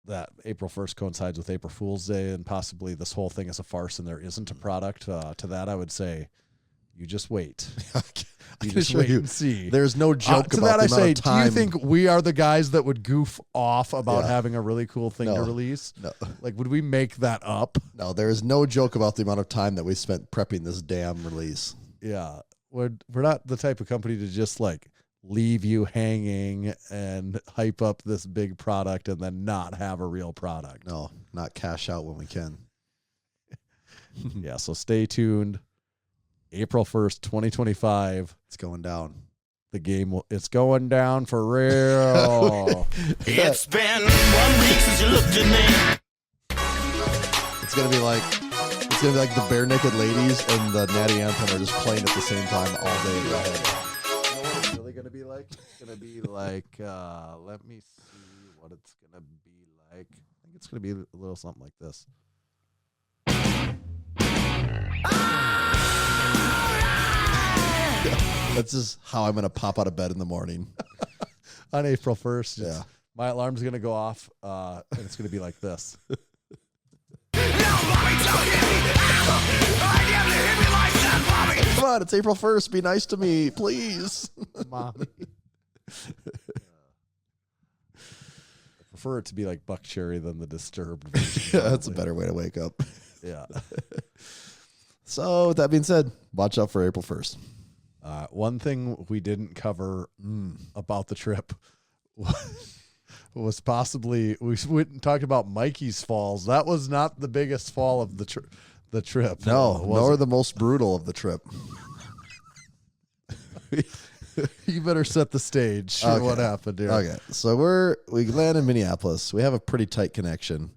Speaker 5: that April 1st coincides with April Fool's Day and possibly this whole thing is a farce and there isn't a product. To that, I would say, you just wait.
Speaker 6: I
Speaker 5: You
Speaker 6: can
Speaker 5: just
Speaker 6: assure
Speaker 5: wait
Speaker 6: you,
Speaker 5: and see.
Speaker 6: there's no joke
Speaker 5: To
Speaker 6: about
Speaker 5: that,
Speaker 6: the
Speaker 5: I
Speaker 6: amount
Speaker 5: say,
Speaker 6: of time.
Speaker 5: do you think we are the guys that would goof off about
Speaker 6: Yeah.
Speaker 5: having a really cool thing to
Speaker 6: No.
Speaker 5: release?
Speaker 6: No.
Speaker 5: Like, would we make that up?
Speaker 6: No, there is no joke about the amount of time that we spent prepping this damn release.
Speaker 5: Yeah. We're not the type of company to just like leave you hanging and hype up this big product and then not have a real product.
Speaker 6: No, not cash out when we can.
Speaker 5: Yeah, so stay tuned. April 1st, 2025.
Speaker 6: It's going down.
Speaker 5: The game it's going down for real.
Speaker 4: It's been 1 week since you looked at me.
Speaker 6: It's gonna be like the Bare Naked Ladies and the Natty Anthem are just playing at the same time all day in your head.
Speaker 5: You know what it's really gonna be like? It's gonna be like let me see what it's gonna be like. I think it's gonna be a little something like this.
Speaker 6: That's just how I'm gonna pop out of bed in the morning.
Speaker 5: On April 1st.
Speaker 6: Yeah.
Speaker 5: My alarm's gonna go off, and it's gonna be like this.
Speaker 6: Come on, it's April 1st. Be nice to me, please.
Speaker 5: Mommy. I prefer it to be like Buck Cherry than the Disturbed version.
Speaker 6: Yeah, that's a
Speaker 5: probably.
Speaker 6: better way to wake up.
Speaker 5: Yeah.
Speaker 6: So with that being said, watch out for April 1st.
Speaker 5: One thing we didn't cover about the trip was possibly we went and talked about Mikey's falls. That was not the biggest fall of the trip.
Speaker 6: No,
Speaker 5: was
Speaker 6: nor
Speaker 5: it?
Speaker 6: the most brutal of the trip.
Speaker 5: You better set the stage for
Speaker 6: Okay.
Speaker 5: what happened here.
Speaker 6: Okay, so we land in Minneapolis. We have a pretty tight connection.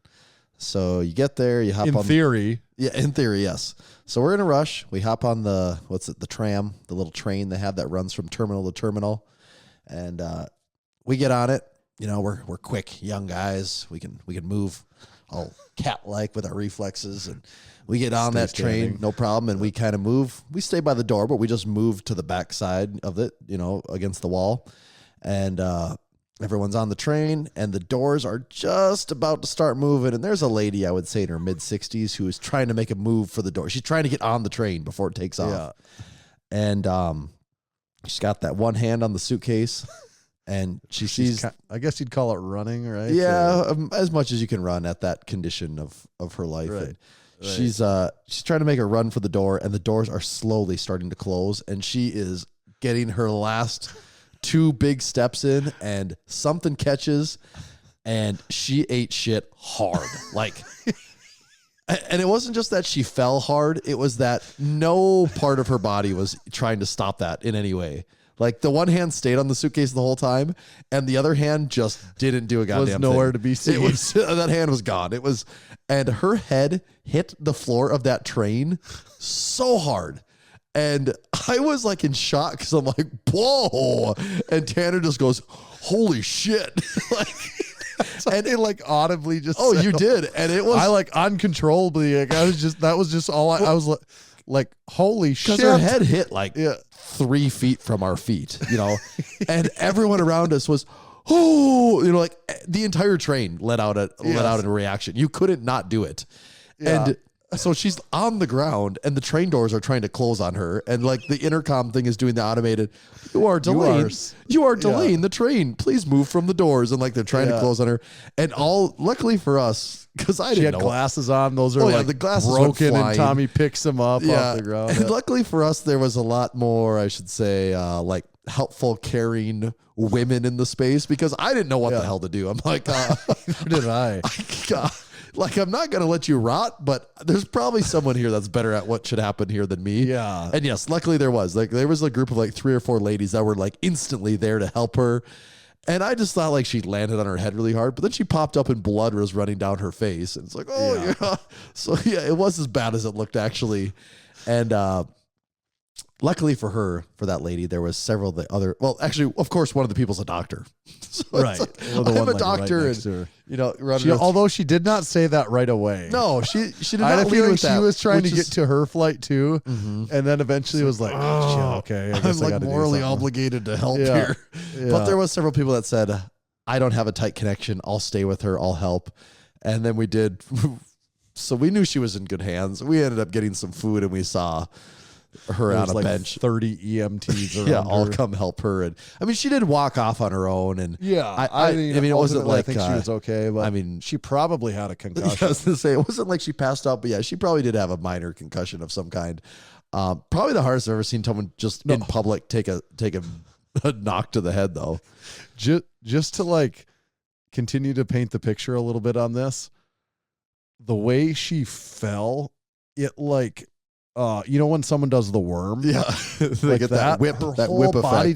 Speaker 6: So you get there, you hop
Speaker 5: In
Speaker 6: on.
Speaker 5: theory,
Speaker 6: Yeah, in theory, yes. So we're in a rush. We hop on the tram, the little train they have that runs from terminal to terminal, and we get on it. You know, we're quick, young guys. We can move all cat-like with our reflexes, and we get on that train,
Speaker 5: standing.
Speaker 6: no problem. And we kind of move. We stay by the door, but we just move to the back side of it, you know, against the wall, and everyone's on the train, and the doors are just about to start moving. And there's a lady, I would say in her mid-60s, who is trying to make a move for the door. She's trying to get on the train before it takes off. And she's got that one hand on the suitcase, and she sees...
Speaker 5: I guess you'd call it running, right?
Speaker 6: Yeah, as much as you can run at that condition of her life.
Speaker 5: Right,
Speaker 6: And she's trying to make a run for the door, and the doors are slowly starting to close, and she is getting her last 2 big steps in, and something catches, and she ate shit hard. Like, and it wasn't just that she fell hard, it was that no part of her body was trying to stop that in any way. Like, the one hand stayed on the suitcase the whole time, and the other hand just didn't do a goddamn
Speaker 5: nowhere
Speaker 6: thing.
Speaker 5: to be seen.
Speaker 6: It was, that hand was gone. It was, and her head hit the floor of that train so hard. And I was like in shock because I'm like, whoa. And Tanner just goes, holy shit. Like,
Speaker 5: And it like audibly just
Speaker 6: oh,
Speaker 5: said,
Speaker 6: you did. And it was,
Speaker 5: I like uncontrollably, like, that was just all I was like, holy shit.
Speaker 6: because her head hit like
Speaker 5: Yeah.
Speaker 6: 3 feet from our feet, you know, and everyone around us was, oh, like the entire train let out a reaction. You couldn't not do it.
Speaker 5: Yeah.
Speaker 6: And so she's on the ground and the train doors are trying to close on her. And like the intercom thing is doing the automated, you are delaying the train. Please move from the doors. And like they're trying to close on her. And luckily for us, because
Speaker 5: she had glasses on. Those are
Speaker 6: the glasses
Speaker 5: broken and Tommy picks them up off the ground.
Speaker 6: And luckily for us, there was a lot more, I should say, like helpful, caring women in the space because I didn't know what the hell to do. I'm like,
Speaker 5: did I?
Speaker 6: Like, I'm not going to let you rot, but there's probably someone here that's better at what should happen here than me.
Speaker 5: Yeah.
Speaker 6: And yes, luckily there was a group of like 3 or 4 ladies that were like instantly there to help her. And I just thought like she landed on her head really hard, but then she popped up and blood was running down her face. And it's like, So yeah, it was as bad as it looked actually. And, luckily for her, for that lady, there was several actually, of course, one of the people's a doctor. So
Speaker 5: right.
Speaker 6: I'm a doctor and,
Speaker 5: although she did not say that right away.
Speaker 6: No, she did
Speaker 5: I had
Speaker 6: not
Speaker 5: a
Speaker 6: lead
Speaker 5: feeling
Speaker 6: with that.
Speaker 5: she was trying to get to her flight too. And then eventually was like, okay, I guess
Speaker 6: I'm
Speaker 5: I
Speaker 6: like
Speaker 5: gotta
Speaker 6: morally
Speaker 5: do something.
Speaker 6: obligated to help here.
Speaker 5: Yeah.
Speaker 6: But there was several people that said, I don't have a tight connection. I'll stay with her. I'll help. And then we did. So we knew she was in good hands. We ended up getting some food and we saw her on a
Speaker 5: like
Speaker 6: bench.
Speaker 5: 30 EMTs around
Speaker 6: all
Speaker 5: her.
Speaker 6: come help her. And I mean, she did walk off on her own. And
Speaker 5: I mean,
Speaker 6: it wasn't like
Speaker 5: I think she was okay, but
Speaker 6: I mean,
Speaker 5: she probably had a concussion.
Speaker 6: I was going to say, it wasn't like she passed out, but yeah, she probably did have a minor concussion of some kind. Probably the hardest I've ever seen someone just in public take a knock to the head, though.
Speaker 5: Just to like continue to paint the picture a little bit on this, the way she fell, it like, when someone does the worm,
Speaker 6: they get that whip,
Speaker 5: her whole body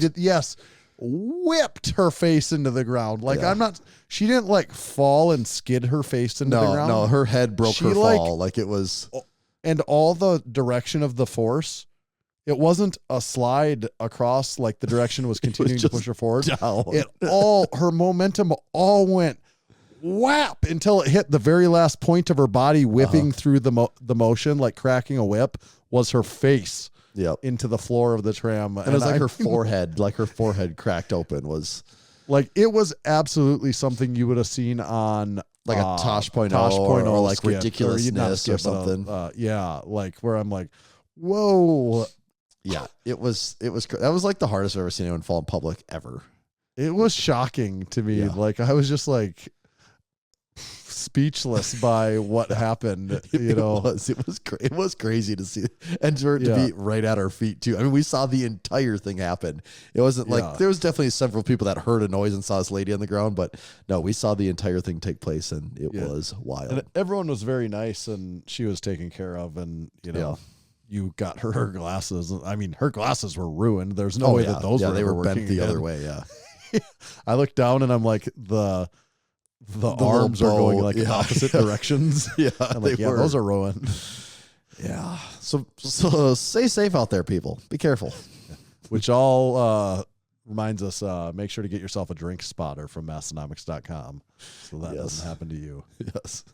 Speaker 5: whipped her face into the ground. Like she didn't like fall and skid her face into the ground.
Speaker 6: No, her head broke her fall. Like it was,
Speaker 5: and all the direction of the force. It wasn't a slide across like the direction was continuing to push her forward.
Speaker 6: Down.
Speaker 5: Her momentum all went whap until it hit the very last point of her body, whipping through the motion, like cracking a whip, was her face into the floor of the tram.
Speaker 6: And it was like her forehead cracked open was
Speaker 5: like, it was absolutely something you would have seen on
Speaker 6: like a Tosh.0 or like Ridiculousness or something.
Speaker 5: Like where I'm like, whoa.
Speaker 6: Yeah, it was that was like the hardest I've ever seen anyone fall in public ever.
Speaker 5: It was shocking to me. Like I was just like speechless by what happened. It was crazy to see and for it to be right at our feet too. I mean, we saw the entire thing happen. It wasn't like there was definitely several people that heard a noise and saw this lady on the ground, but no, we saw the entire thing take place and it was wild. And everyone was very nice and she was taken care of, and you got her glasses. I mean, her glasses were ruined. There's no way that those were
Speaker 6: bent the
Speaker 5: again.
Speaker 6: other way. Yeah.
Speaker 5: I looked down and I'm like, the arms are going like opposite directions. I'm like, those are ruined.
Speaker 6: Yeah. So stay safe out there, people. Be careful.
Speaker 5: Which all reminds us, make sure to get yourself a drink spotter from Massenomics.com so that doesn't happen to you.
Speaker 6: Yes.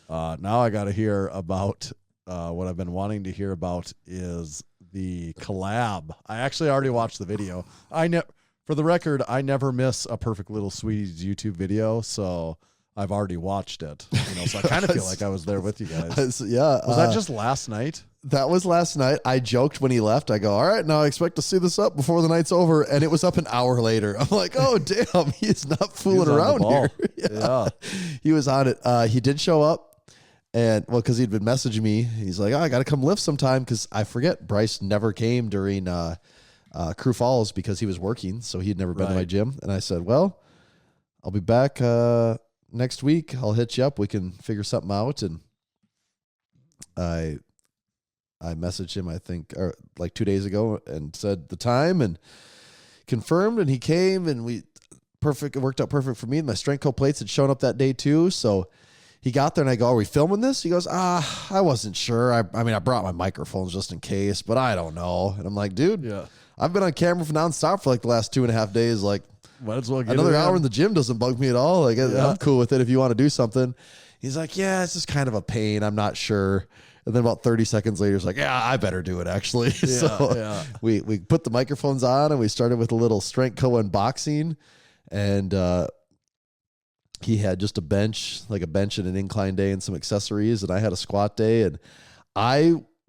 Speaker 5: Now I got to hear about what I've been wanting to hear about is the collab. I actually already watched the video. For the record, I never miss a Perfect Little Sweeties YouTube video, so I've already watched it. So I kind of feel like I was there with you guys. Was that just last night?
Speaker 6: That was last night. I joked when he left. I go, all right, now I expect to see this up before the night's over. And it was up an hour later. I'm like, oh, damn, he's not fooling around here. He was on it. He did show up. And because he'd been messaging me, he's like, oh, I got to come lift sometime. Because I forget, Bryce never came during Crew Falls because he was working. So he'd never been to my gym. And I said, well, I'll be back next week. I'll hit you up. We can figure something out. And I messaged him, I think, like 2 days ago and said the time and confirmed. And he came and it worked out perfect for me. And my strength co plates had shown up that day too. So he got there and I go, are we filming this? He goes, I wasn't sure. I mean, I brought my microphones just in case, but I don't know. And I'm like, dude, I've been on camera for nonstop for like the last 2.5 days. Like,
Speaker 5: might as well get
Speaker 6: another hour in the gym doesn't bug me at all. Like, I'm cool with it if you want to do something. He's like, yeah, it's just kind of a pain. I'm not sure. And then about 30 seconds later, he's like, yeah, I better do it actually. We put the microphones on and we started with a little strength co unboxing. and he had just a bench and an incline day and some accessories, and I had a squat day. And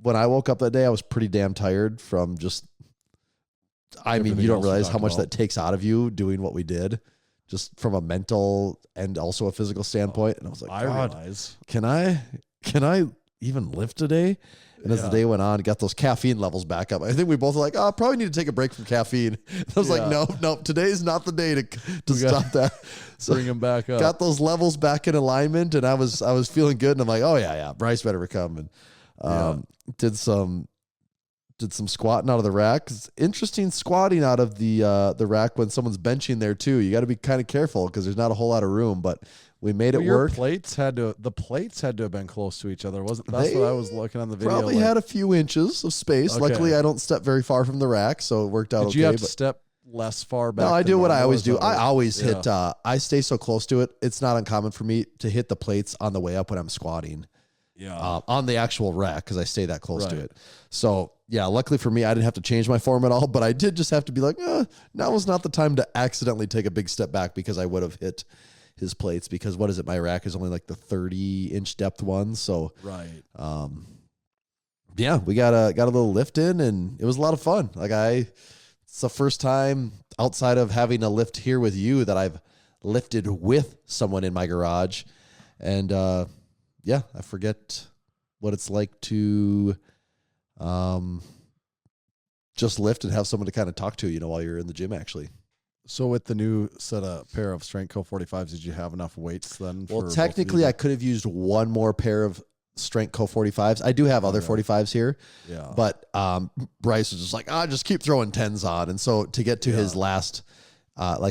Speaker 6: when I woke up that day, I was pretty damn tired from just. I mean, you don't realize how much that takes out of you doing what we did, just from a mental and also a physical standpoint. And I was like, God,
Speaker 5: realize.
Speaker 6: Can I even lift today? And as the day went on, got those caffeine levels back up. I think we both were like, oh, probably need to take a break from caffeine. I was like, nope, today's not the day to stop that. So
Speaker 5: bring them back up.
Speaker 6: Got those levels back in alignment, and I was feeling good. And I'm like, oh yeah, Bryce better come. And did some squatting out of the rack. It's interesting squatting out of the rack when someone's benching there too. You got to be kind of careful because there's not a whole lot of room, but we made it work.
Speaker 5: The plates had to have been close to each other, wasn't? That's what I was looking on the video.
Speaker 6: Probably had a few inches of space. Okay. Luckily, I don't step very far from the rack, so it worked out okay.
Speaker 5: Did you have to step less far back?
Speaker 6: No, I do what I always do. I always hit. I stay so close to it. It's not uncommon for me to hit the plates on the way up when I'm squatting.
Speaker 5: Yeah.
Speaker 6: On the actual rack because I stay that close to it. So yeah, luckily for me, I didn't have to change my form at all, but I did just have to be like, now was not the time to accidentally take a big step back because I would have hit his plates because what is it? My rack is only like the 30-inch depth one. So yeah, we got a little lift in and it was a lot of fun. It's the first time outside of having a lift here with you that I've lifted with someone in my garage. And, yeah, I forget what it's like to just lift and have someone to kind of talk to, while you're in the gym, actually.
Speaker 5: So with the new pair of Strength Co 45s, did you have enough weights then?
Speaker 6: Well, technically, I could have used one more pair of Strength Co 45s. I do have other 45s here. Yeah. But Bryce was just like, just keep throwing 10s on. And so to get to his last,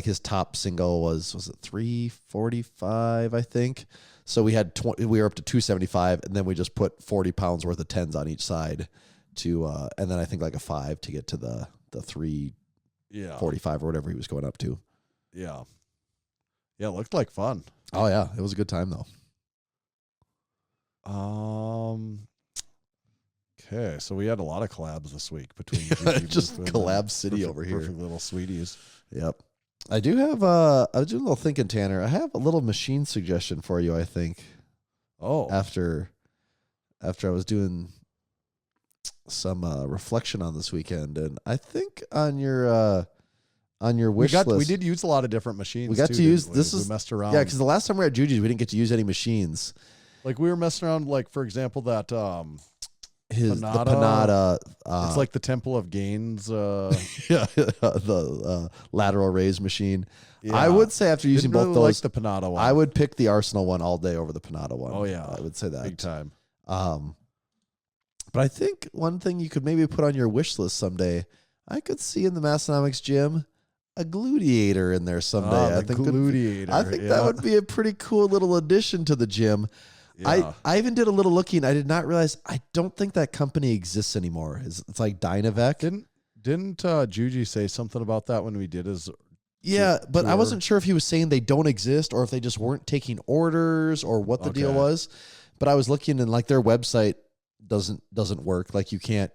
Speaker 6: his top single was it 345, I think? So we were up to 275, and then we just put 40 pounds worth of 10s on each side and then I think like a 5 to get to the 345 or whatever he was going up to.
Speaker 5: Yeah. Yeah, it looked like fun.
Speaker 6: Oh yeah, it was a good time though.
Speaker 5: Okay, so we had a lot of collabs this week between
Speaker 6: just collab city over here.
Speaker 5: Perfect little sweeties.
Speaker 6: Yep. I do have I was doing a little thinking, Tanner. I have a little machine suggestion for you, I think.
Speaker 5: Oh.
Speaker 6: After I was doing some reflection on this weekend, and I think on your wish list.
Speaker 5: We did use a lot of different machines.
Speaker 6: We got to use we
Speaker 5: messed around.
Speaker 6: Yeah, because the last time we were at Juji's, we didn't get to use any machines.
Speaker 5: Like we were messing around, like for example, that
Speaker 6: the Panada.
Speaker 5: It's like the Temple of Gains.
Speaker 6: The lateral raise machine. Yeah. I would say after using both those,
Speaker 5: like the Panada one.
Speaker 6: I would pick the Arsenal one all day over the Panada one.
Speaker 5: Oh yeah,
Speaker 6: I would say that
Speaker 5: big time.
Speaker 6: But I think one thing you could maybe put on your wish list someday, I could see in the Massenomics gym a gluteator in there someday.
Speaker 5: I think
Speaker 6: that would be a pretty cool little addition to the gym. Yeah. I even did a little looking. I did not realize. I don't think that company exists anymore. It's like Dynavec.
Speaker 5: Didn't Juji say something about that when we did his?
Speaker 6: Yeah, but tour? I wasn't sure if he was saying they don't exist or if they just weren't taking orders or what the deal was. But I was looking and like their website doesn't work. Like you can't,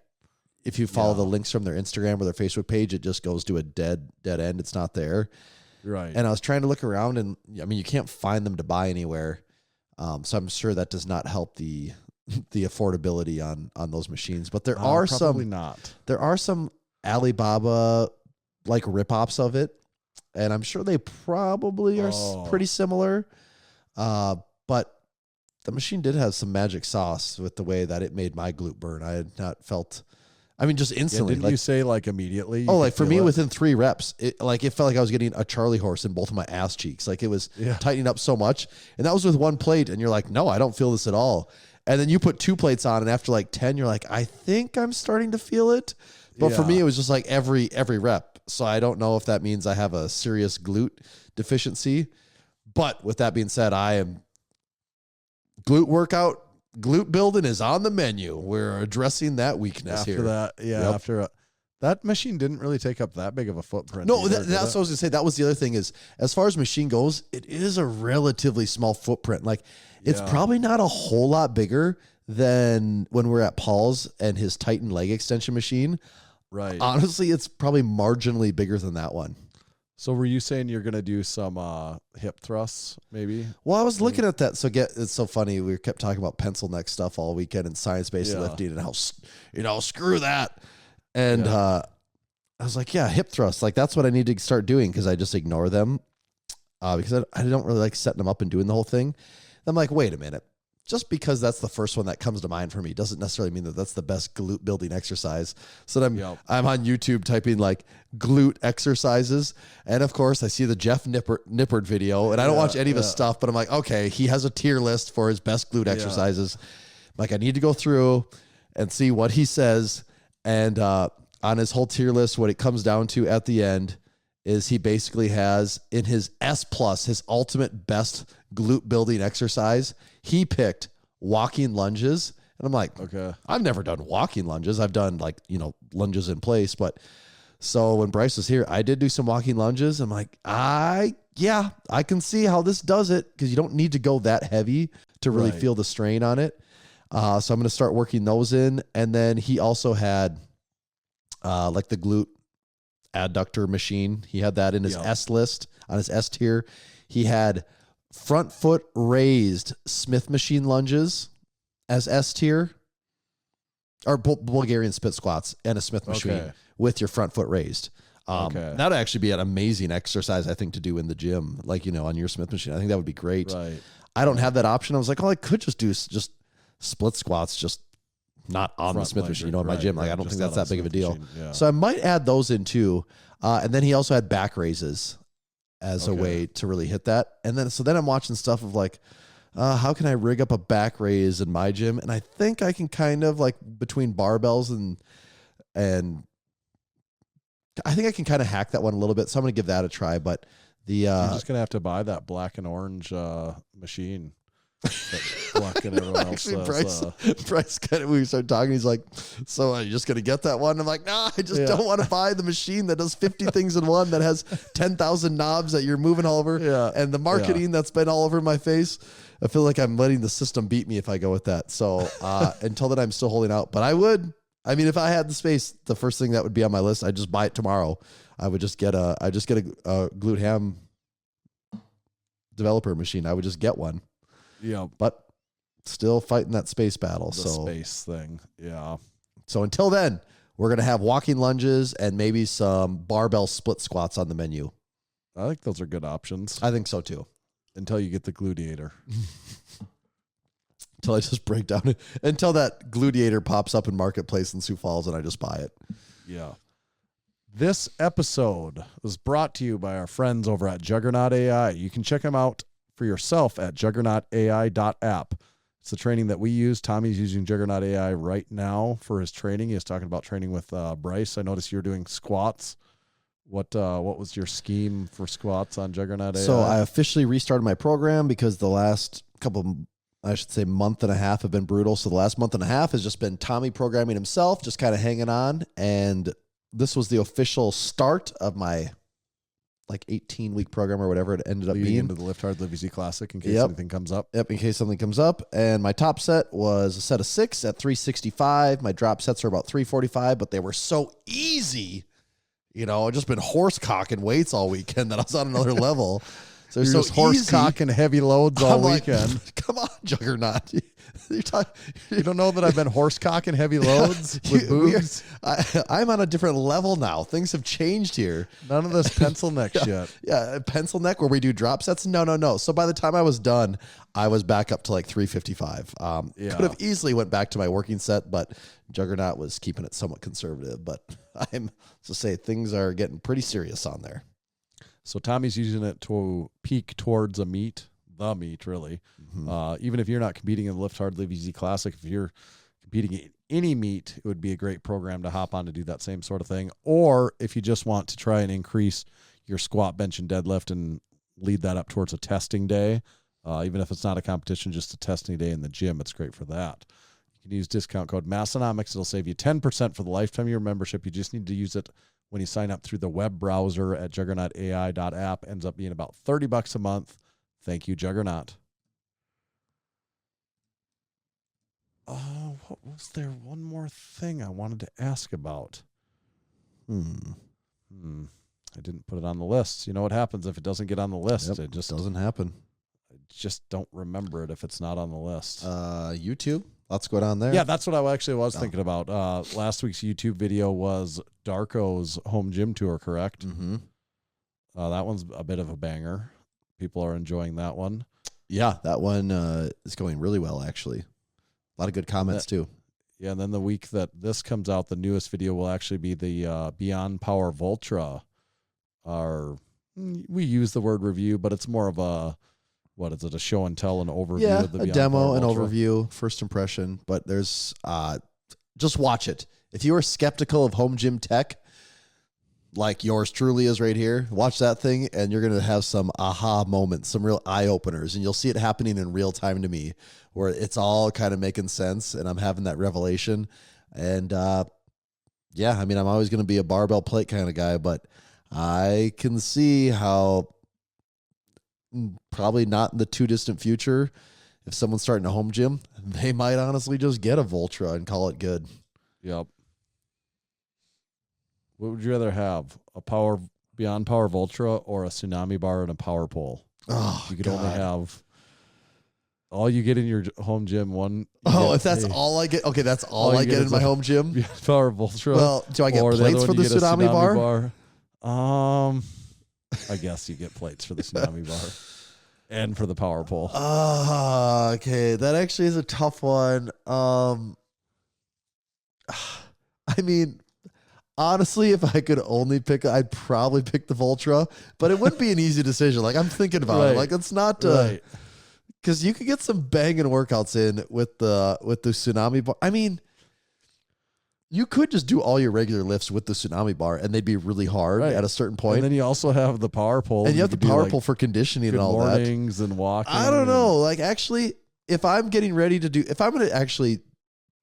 Speaker 6: if you follow the links from their Instagram or their Facebook page, it just goes to a dead end. It's not there.
Speaker 5: Right.
Speaker 6: And I was trying to look around and I mean, you can't find them to buy anywhere. So I'm sure that does not help the affordability on those machines, but there are some Alibaba like rip-offs of it. And I'm sure they probably are pretty similar. But the machine did have some magic sauce with the way that it made my glute burn. I had not felt, I mean, just instantly.
Speaker 5: Didn't you say like immediately?
Speaker 6: Oh, like for me, within 3 reps, it felt like I was getting a Charlie horse in both of my ass cheeks. Like it was tightening up so much. And that was with 1 plate. And you're like, no, I don't feel this at all. And then you put 2 plates on. And after like 10, you're like, I think I'm starting to feel it. But for me, it was just like every rep. So I don't know if that means I have a serious glute deficiency. But with that being said, glute building is on the menu. We're addressing that weakness
Speaker 5: after
Speaker 6: here.
Speaker 5: After that machine didn't really take up that big of a footprint.
Speaker 6: No, that's what I was going to say. That was the other thing is, as far as machine goes, it is a relatively small footprint. Like it's probably not a whole lot bigger than when we're at Paul's and his Titan leg extension machine.
Speaker 5: Right.
Speaker 6: Honestly, it's probably marginally bigger than that one.
Speaker 5: So were you saying you're going to do some hip thrusts maybe?
Speaker 6: Well, I was looking at that. So it's so funny. We kept talking about pencil neck stuff all weekend and science-based lifting and how, screw that. And I was like, yeah, hip thrusts. Like that's what I need to start doing because I just ignore them because I don't really like setting them up and doing the whole thing. I'm like, wait a minute. Just because that's the first one that comes to mind for me doesn't necessarily mean that that's the best glute building exercise. So I'm on YouTube typing like glute exercises. And of course I see the Jeff Nippert video and I don't watch any of his stuff, but I'm like, okay, he has a tier list for his best glute exercises. Like I need to go through and see what he says. And on his whole tier list, what it comes down to at the end is he basically has in his S+, his ultimate best glute building exercise, he picked walking lunges. And I'm like, okay, I've never done walking lunges. I've done like, lunges in place. But so when Bryce was here, I did do some walking lunges. I'm like, I can see how this does it because you don't need to go that heavy to really feel the strain on it. So I'm going to start working those in. And then he also had like the glute adductor machine. He had that in his S list on his S tier. He had front foot raised Smith machine lunges as S tier, or Bulgarian split squats and a Smith machine with your front foot raised. That'd actually be an amazing exercise, I think, to do in the gym, like, on your Smith machine. I think that would be great.
Speaker 5: Right.
Speaker 6: I don't have that option. I was like, I could just do just split squats, just not on the Smith machine, in my gym. Like, I don't think that's that big of a deal. So I might add those in too. And then he also had back raises as a way to really hit that. And then I'm watching stuff of like, how can I rig up a back raise in my gym? And I think I can kind of like between barbells and I think I can kind of hack that one a little bit. So I'm going to give that a try. But you're
Speaker 5: just going to have to buy that black and orange machine. Everyone
Speaker 6: Actually, Bryce kind of, we started talking. He's like, "So are you just gonna get that one?" I'm like, "Nah, I just don't want to buy the machine that does 50 things in one, that has 10,000 knobs that you're moving all over, and the marketing that's been all over my face. I feel like I'm letting the system beat me if I go with that. So until then, I'm still holding out. But I would. I mean, if I had the space, the first thing that would be on my list, I'd just buy it tomorrow. I would just get a glute ham developer machine. I would just get one.
Speaker 5: Yeah,
Speaker 6: but still fighting that space battle.
Speaker 5: The space thing. Yeah.
Speaker 6: So until then, we're going to have walking lunges and maybe some barbell split squats on the menu.
Speaker 5: I think those are good options.
Speaker 6: I think so too.
Speaker 5: Until you get the gluteator.
Speaker 6: Until I just break down. Until that gluteator pops up in Marketplace in Sioux Falls and I just buy it.
Speaker 5: Yeah. This episode was brought to you by our friends over at Juggernaut AI. You can check them out for yourself at juggernautai.app. It's the training that we use. Tommy's using Juggernaut AI right now for his training. He was talking about training with Bryce. I noticed you're doing squats. What was your scheme for squats on Juggernaut AI?
Speaker 6: So I officially restarted my program because the last month and a half have been brutal. So the last month and a half has just been Tommy programming himself, just kind of hanging on. And this was the official start of my 18-week program or whatever it ended up being.
Speaker 5: Into the Lift Hard, Live Easy Classic in case anything comes up.
Speaker 6: Yep, in case something comes up. And my top set was a set of 6 at 365. My drop sets are about 345, but they were so easy. I've just been horse cocking weights all weekend that I was on another level. So
Speaker 5: you're just horse cocking heavy loads all weekend.
Speaker 6: Come on, Juggernaut.
Speaker 5: You don't know that I've been horse cocking heavy loads with boobs?
Speaker 6: I'm on a different level now. Things have changed here.
Speaker 5: None of this pencil neck shit.
Speaker 6: Yeah, pencil neck where we do drop sets. No. So by the time I was done, I was back up to like 355. Could have easily went back to my working set, but Juggernaut was keeping it somewhat conservative. But I'm to say things are getting pretty serious on there.
Speaker 5: So Tommy's using it to peak towards the meet, really. Mm-hmm. Even if you're not competing in the Lift Hard, Live Easy Classic, if you're competing in any meet, it would be a great program to hop on to do that same sort of thing. Or if you just want to try and increase your squat, bench, and deadlift and lead that up towards a testing day, even if it's not a competition, just a testing day in the gym, it's great for that. You can use discount code Massenomics. It'll save you 10% for the lifetime of your membership. You just need to use it when you sign up through the web browser at juggernautai.app. Ends up being about $30 a month. Thank you, Juggernaut. Oh, what was there? One more thing I wanted to ask about. I didn't put it on the list. You know what happens if it doesn't get on the list?
Speaker 6: Yep,
Speaker 5: It just
Speaker 6: doesn't happen.
Speaker 5: I just don't remember it if it's not on the list.
Speaker 6: YouTube, lots going on there.
Speaker 5: Yeah, that's what I actually was thinking about. Last week's YouTube video was Darko's home gym tour, correct?
Speaker 6: Mm-hmm.
Speaker 5: That one's a bit of a banger. People are enjoying that one.
Speaker 6: Yeah, that one is going really well, actually. A lot of good comments, too.
Speaker 5: Yeah, and then the week that this comes out, the newest video will actually be the Beyond Power Vultra. We use the word review, but it's more of a, what is it, a show and tell, an overview of the Beyond
Speaker 6: demo,
Speaker 5: Power
Speaker 6: an
Speaker 5: Vultra.
Speaker 6: overview, first impression. But there's, just watch it. If you are skeptical of home gym tech, like yours truly is right here, watch that thing, and you're going to have some aha moments, some real eye-openers, and you'll see it happening in real time to me, where it's all kind of making sense, and I'm having that revelation. And, yeah, I mean, I'm always going to be a barbell plate kind of guy, but I can see how probably not in the too distant future, if someone's starting a home gym, they might honestly just get a Vultra and call it good.
Speaker 5: Yep. What would you rather have? A Beyond Power Vultra or a Tsunami bar and a power pole?
Speaker 6: Oh,
Speaker 5: you could
Speaker 6: God.
Speaker 5: only have all you get in your home gym.
Speaker 6: If that's all I get, okay, that's all I get in my home gym.
Speaker 5: Beyond Power Vultra.
Speaker 6: Well, do I get plates for the Tsunami bar?
Speaker 5: I guess you get plates for the Tsunami bar and for the power pole.
Speaker 6: Okay, that actually is a tough one. I mean, honestly, if I could only pick, I'd probably pick the Vultra, but it wouldn't be an easy decision. Like, I'm thinking about it. Like, it's not because you could get some banging workouts in with the Tsunami bar. I mean, you could just do all your regular lifts with the Tsunami bar, and they'd be really hard at a certain point.
Speaker 5: And then you also have the power pole,
Speaker 6: and you have the power pole for conditioning and all that.
Speaker 5: Mornings and walking.
Speaker 6: I don't know. Like, actually, if I'm getting ready to if I'm going to actually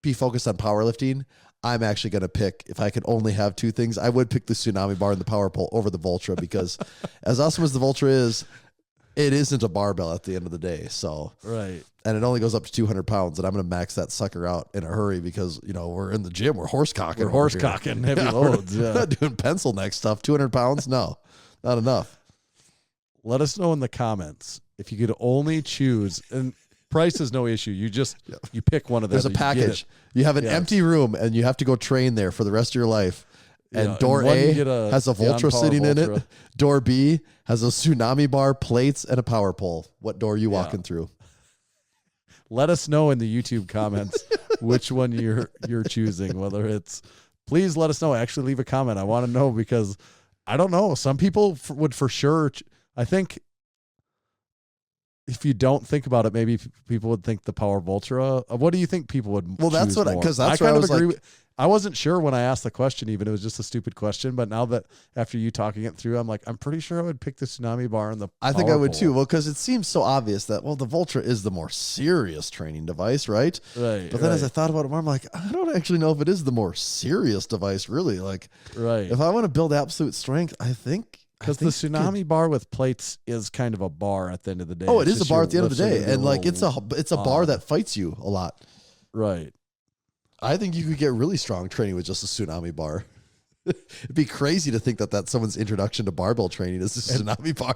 Speaker 6: be focused on powerlifting, I'm actually going to pick, if I could only have two things, I would pick the Tsunami bar and the power pole over the Vultra, because as awesome as the Vultra is, it isn't a barbell at the end of the day. So,
Speaker 5: right.
Speaker 6: And it only goes up to 200 pounds, and I'm going to max that sucker out in a hurry because, we're in the gym. We're horse cocking.
Speaker 5: We're horse cocking heavy loads.
Speaker 6: We're not doing pencil neck stuff. 200 pounds? No, not enough.
Speaker 5: Let us know in the comments if you could only choose, and price is no issue. You pick one of them.
Speaker 6: There's a package. You have an empty room, and you have to go train there for the rest of your life. And door A has a Vultra sitting in it. Door B has a Tsunami bar, plates, and a power pole. What door are you walking through?
Speaker 5: Let us know in the YouTube comments which one you're choosing. Whether it's, please let us know. Actually, leave a comment. I want to know, because I don't know. Some people would for sure. I think if you don't think about it, maybe people would think the Power Vultra. What do you think people would?
Speaker 6: Well, that's
Speaker 5: choose
Speaker 6: what
Speaker 5: more?
Speaker 6: because that's
Speaker 5: I
Speaker 6: what
Speaker 5: kind
Speaker 6: I
Speaker 5: of
Speaker 6: was
Speaker 5: agree
Speaker 6: like.
Speaker 5: with. I wasn't sure when I asked the question, even. It was just a stupid question. But now that after you talking it through, I'm like, I'm pretty sure I would pick the Tsunami bar and the
Speaker 6: I think
Speaker 5: power
Speaker 6: I would
Speaker 5: pole.
Speaker 6: too. Well, because it seems so obvious that, the Vultra is the more serious training device, right?
Speaker 5: Right.
Speaker 6: But then as I thought about it more, I'm like, I don't actually know if it is the more serious device, really. Like,
Speaker 5: right.
Speaker 6: if I want to build absolute strength, I think.
Speaker 5: Because the Tsunami bar with plates is kind of a bar at the end of the day.
Speaker 6: Oh, it
Speaker 5: It's
Speaker 6: is a
Speaker 5: just
Speaker 6: bar
Speaker 5: your
Speaker 6: at the end of the
Speaker 5: lifts
Speaker 6: day.
Speaker 5: are
Speaker 6: And like, it's a bar that fights you a lot.
Speaker 5: Right.
Speaker 6: I think you could get really strong training with just a Tsunami bar. It'd be crazy to think that that's someone's introduction to barbell training is the Tsunami bar.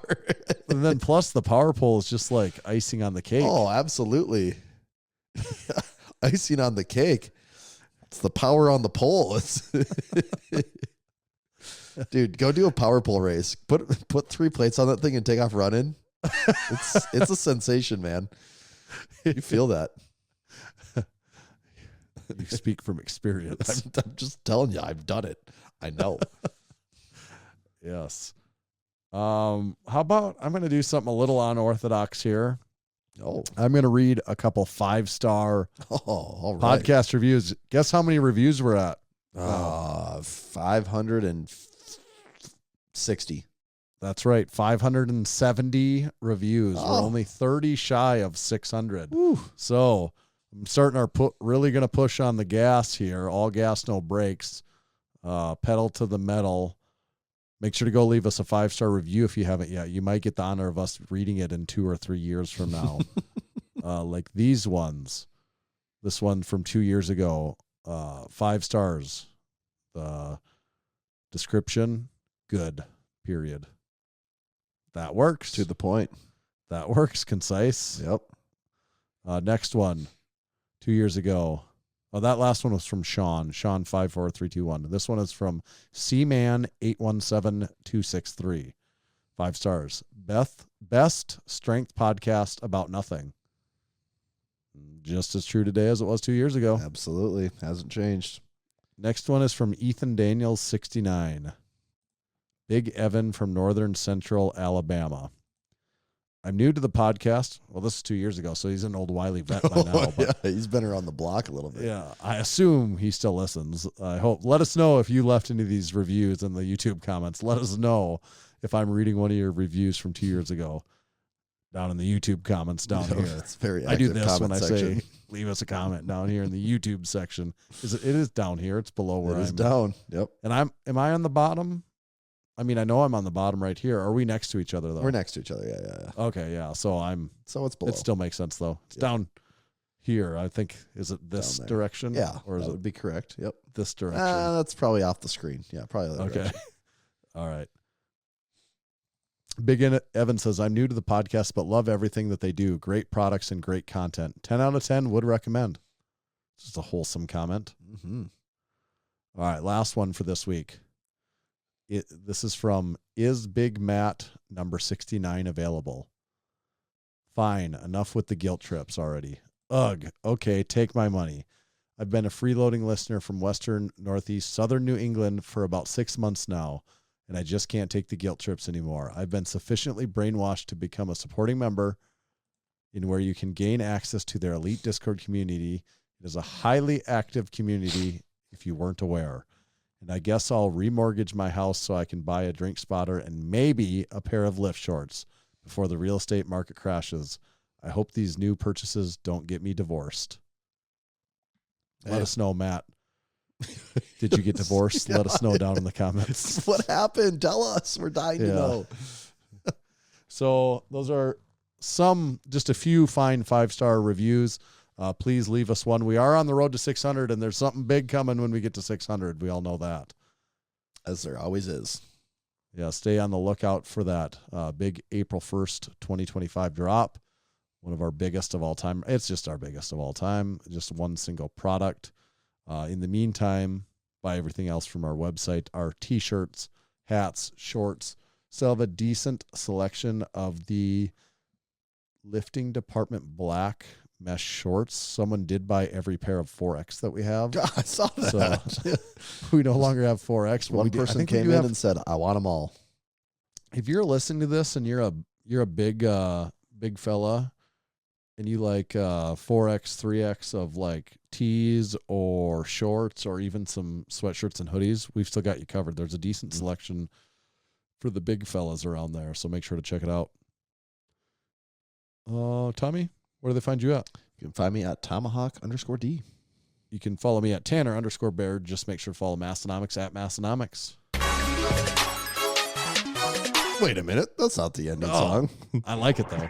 Speaker 5: And then plus the power pole is just like icing on the cake.
Speaker 6: Oh, absolutely. Icing on the cake. It's the power on the pole. Dude, go do a power pole race. Put 3 plates on that thing and take off running. It's a sensation, man. You feel that.
Speaker 5: You speak from experience.
Speaker 6: I'm just telling you, I've done it. I know.
Speaker 5: Yes. How about I'm going to do something a little unorthodox here.
Speaker 6: Oh,
Speaker 5: I'm going to read a couple 5-star
Speaker 6: all right.
Speaker 5: podcast reviews. Guess how many reviews we're at?
Speaker 6: 560.
Speaker 5: That's right. 570 reviews.
Speaker 6: Oh.
Speaker 5: We're only 30 shy of 600.
Speaker 6: Woo.
Speaker 5: So I'm starting really going to push on the gas here. All gas, no brakes. Pedal to the metal. Make sure to go leave us a 5-star review if you haven't yet. You might get the honor of us reading it in 2 or 3 years from now. Like these ones. This one from 2 years ago. 5 stars. The description, good. period. That works.
Speaker 6: To the point.
Speaker 5: That works. Concise.
Speaker 6: Yep.
Speaker 5: Next one, 2 years ago. Oh, that last one was from Sean 54321. This one is from Cman817263. 5 stars. Best strength podcast about nothing. Just as true today as it was 2 years ago.
Speaker 6: Absolutely. Hasn't changed.
Speaker 5: Next one is from Ethan Daniels 69. Big Evan from Northern Central Alabama. I'm new to the podcast. Well, this is 2 years ago, so he's an old wily vet by now.
Speaker 6: Yeah, he's been around the block a little bit.
Speaker 5: Yeah, I assume he still listens. I hope. Let us know if you left any of these reviews in the YouTube comments. Let us know if I'm reading one of your reviews from 2 years ago down in the YouTube comments down here.
Speaker 6: It's very
Speaker 5: I do
Speaker 6: active
Speaker 5: this when
Speaker 6: comment
Speaker 5: I
Speaker 6: section.
Speaker 5: say leave us a comment down here in the YouTube section. It is down here. It's below where
Speaker 6: It is
Speaker 5: I'm
Speaker 6: down. Yep.
Speaker 5: And am I on the bottom? I mean, I know I'm on the bottom right here. Are we next to each other though?
Speaker 6: We're next to each other. Yeah.
Speaker 5: Okay, yeah. So
Speaker 6: it's below.
Speaker 5: it still makes sense though. It's down here. I think, is it this
Speaker 6: Down there.
Speaker 5: direction?
Speaker 6: Yeah.
Speaker 5: Or is
Speaker 6: that
Speaker 5: it
Speaker 6: would be correct. Yep.
Speaker 5: this direction?
Speaker 6: That's probably off the screen. Yeah, probably the other
Speaker 5: Okay.
Speaker 6: direction.
Speaker 5: All right. Big Evan says, I'm new to the podcast, but love everything that they do. Great products and great content. 10 out of 10 would recommend. Just a wholesome comment.
Speaker 6: Mm-hmm.
Speaker 5: All right. Last one for this week. This is from Is Big Matt number 69 available? Fine. Enough with the guilt trips already. Ugh. Okay. Take my money. I've been a freeloading listener from Western, Northeast, Southern New England for about 6 months now, and I just can't take the guilt trips anymore. I've been sufficiently brainwashed to become a supporting member in where you can gain access to their elite Discord community. It is a highly active community if you weren't aware. And I guess I'll remortgage my house so I can buy a drink spotter and maybe a pair of lift shorts before the real estate market crashes. I hope these new purchases don't get me divorced. Let us know, Matt. Did you get divorced? Let us know down in the comments.
Speaker 6: What happened? Tell us. We're dying to know.
Speaker 5: So those are just a few fine 5-star reviews. Please leave us one. We are on the road to 600, and there's something big coming when we get to 600. We all know that.
Speaker 6: As there always is.
Speaker 5: Yeah, stay on the lookout for that big April 1st, 2025 drop. One of our biggest of all time. It's just our biggest of all time. Just one single product. In the meantime, buy everything else from our website. Our T-shirts, hats, shorts. Still have a decent selection of the lifting department black mesh shorts. Someone did buy every pair of 4X that we have.
Speaker 6: God, I saw that.
Speaker 5: So we no longer have 4X. But
Speaker 6: One person came in and said, I want them all.
Speaker 5: If you're listening to this and you're a big fella and you like 4X, 3X of like tees or shorts or even some sweatshirts and hoodies, we've still got you covered. There's a decent selection for the big fellas around there, so make sure to check it out. Tommy, where do they find you at?
Speaker 6: You can find me at Tomahawk_D.
Speaker 5: You can follow me at Tanner_Baird. Just make sure to follow Massenomics at Massenomics.
Speaker 6: Wait a minute. That's not the ending song.
Speaker 5: I like it though.